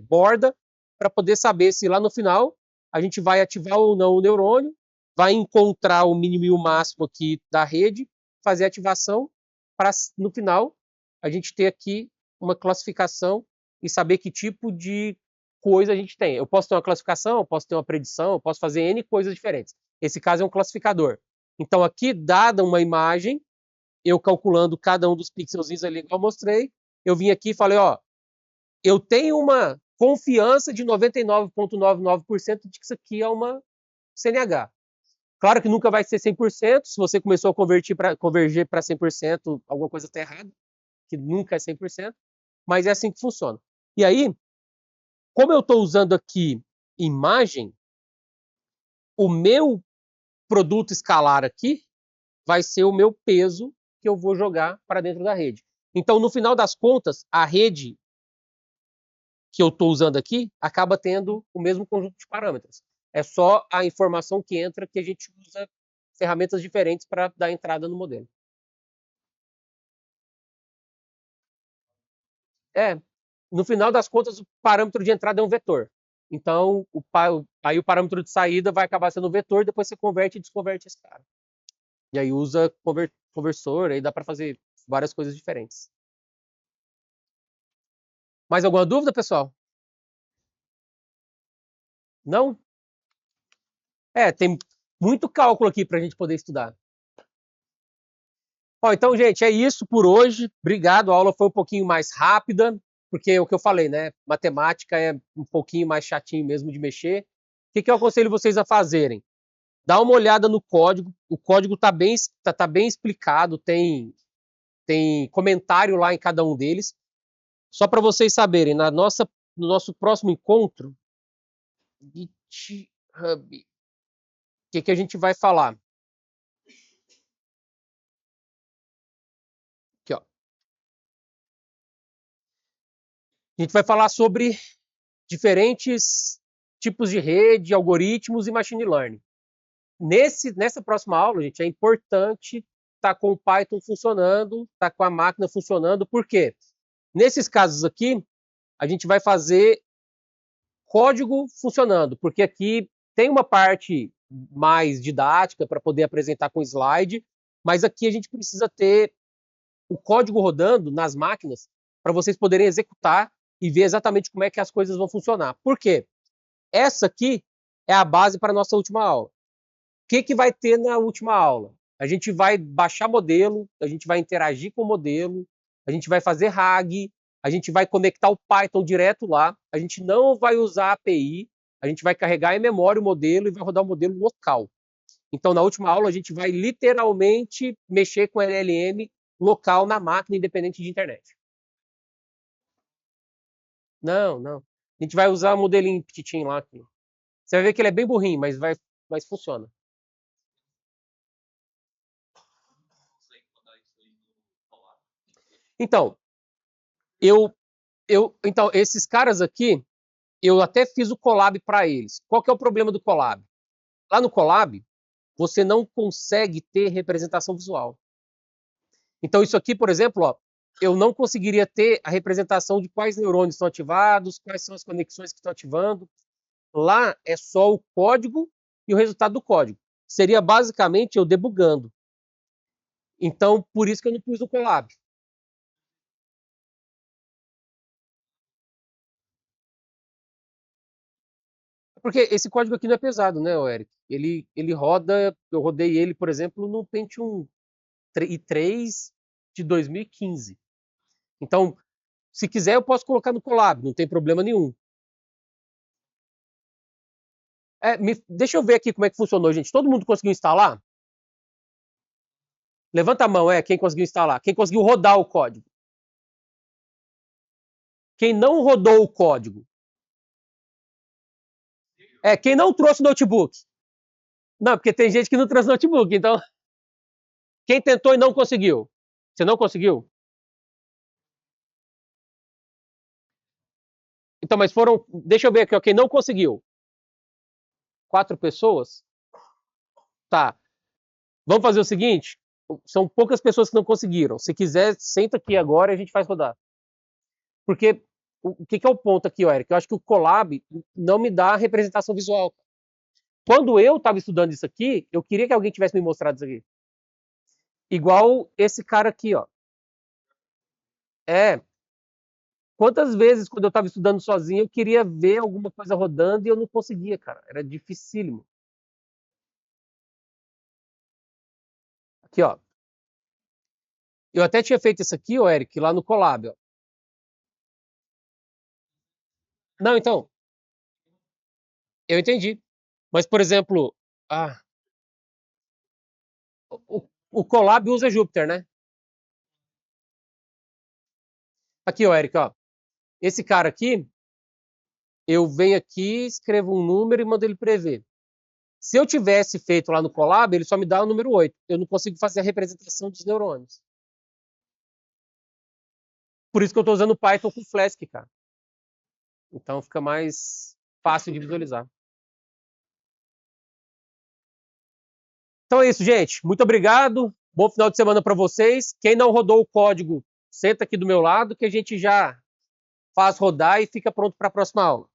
borda, para poder saber se lá no final a gente vai ativar ou não o neurônio, vai encontrar o mínimo e o máximo aqui da rede, fazer a ativação, para no final a gente ter aqui uma classificação e saber que tipo de coisa a gente tem. Eu posso ter uma classificação, eu posso ter uma predição, eu posso fazer N coisas diferentes. Esse caso é um classificador. Então aqui, dada uma imagem, eu calculando cada um dos pixelzinhos ali que eu mostrei, eu vim aqui e falei, ó, eu tenho uma confiança de 99,99% de que isso aqui é uma CNH. Claro que nunca vai ser 100%, se você começou a converger para 100%, alguma coisa está errada, que nunca é 100%, mas é assim que funciona. E aí, como eu estou usando aqui imagem, o meu produto escalar aqui vai ser o meu peso que eu vou jogar para dentro da rede. Então, no final das contas, a rede que eu estou usando aqui acaba tendo o mesmo conjunto de parâmetros. É só a informação que entra que a gente usa ferramentas diferentes para dar entrada no modelo. No final das contas, o parâmetro de entrada é um vetor. Então, aí o parâmetro de saída vai acabar sendo um vetor, depois você converte e desconverte esse cara. E aí usa conversor, aí dá para fazer várias coisas diferentes. Mais alguma dúvida, pessoal? Não? Tem muito cálculo aqui para a gente poder estudar. Bom, então, gente, é isso por hoje. Obrigado, a aula foi um pouquinho mais rápida, porque é o que eu falei, né? Matemática é um pouquinho mais chatinho mesmo de mexer. O que eu aconselho vocês a fazerem? Dá uma olhada no código. O código está bem explicado, tem comentário lá em cada um deles. Só para vocês saberem, no nosso próximo encontro, GitHub, o que a gente vai falar? Aqui, ó. A gente vai falar sobre diferentes tipos de rede, algoritmos e machine learning. Nessa próxima aula, gente, é importante estar com o Python funcionando, estar com a máquina funcionando, por quê? Nesses casos aqui, a gente vai fazer código funcionando, porque aqui tem uma parte mais didática para poder apresentar com slide, mas aqui a gente precisa ter o código rodando nas máquinas para vocês poderem executar e ver exatamente como é que as coisas vão funcionar. Por quê? Essa aqui é a base para a nossa última aula. O que vai ter na última aula? A gente vai baixar modelo, a gente vai interagir com o modelo, a gente vai fazer RAG, a gente vai conectar o Python direto lá, a gente não vai usar a API, a gente vai carregar em memória o modelo e vai rodar o modelo local. Então, na última aula, a gente vai literalmente mexer com LLM local na máquina, independente de internet. Não. A gente vai usar o modelinho petitinho lá. Aqui. Você vai ver que ele é bem burrinho, mas funciona. Então, então, esses caras aqui, eu até fiz o Colab para eles. Qual que é o problema do Colab? Lá no Colab, você não consegue ter representação visual. Então, isso aqui, por exemplo, ó, eu não conseguiria ter a representação de quais neurônios estão ativados, quais são as conexões que estão ativando. Lá é só o código e o resultado do código. seria basicamente eu debugando. Então, por isso que eu não pus o Colab. Porque esse código aqui não é pesado, né, Eric? Ele roda, eu rodei ele, por exemplo, no Pentium i3 de 2015. Então, se quiser, eu posso colocar no Colab, não tem problema nenhum. Deixa eu ver aqui como é que funcionou, gente. Todo mundo conseguiu instalar? Levanta a mão, quem conseguiu instalar. Quem conseguiu rodar o código. Quem não rodou o código. Quem não trouxe notebook. Não, porque tem gente que não trouxe notebook, então... Quem tentou e não conseguiu? Você não conseguiu? Então, mas foram... Deixa eu ver aqui, ó, quem não conseguiu. 4 pessoas? Tá. Vamos fazer o seguinte? São poucas pessoas que não conseguiram. Se quiser, senta aqui agora e a gente faz rodar. Porque o que é o ponto aqui, Eric? Eu acho que o Colab não me dá representação visual. Quando eu estava estudando isso aqui, eu queria que alguém tivesse me mostrado isso aqui. Igual esse cara aqui, ó. Quantas vezes, quando eu estava estudando sozinho, eu queria ver alguma coisa rodando e eu não conseguia, cara. Era dificílimo. Aqui, ó. Eu até tinha feito isso aqui, ó, Eric, lá no Colab, ó. Não, então, eu entendi. Mas, por exemplo, o Colab usa Jupyter, né? Aqui, ó, Eric, ó. Esse cara aqui, eu venho aqui, escrevo um número e mando ele prever. Se eu tivesse feito lá no Colab, ele só me dá o número 8. Eu não consigo fazer a representação dos neurônios. Por isso que eu estou usando Python com Flask, cara. Então fica mais fácil de visualizar. Então é isso, gente. Muito obrigado. Bom final de semana para vocês. Quem não rodou o código, senta aqui do meu lado que a gente já faz rodar e fica pronto para a próxima aula.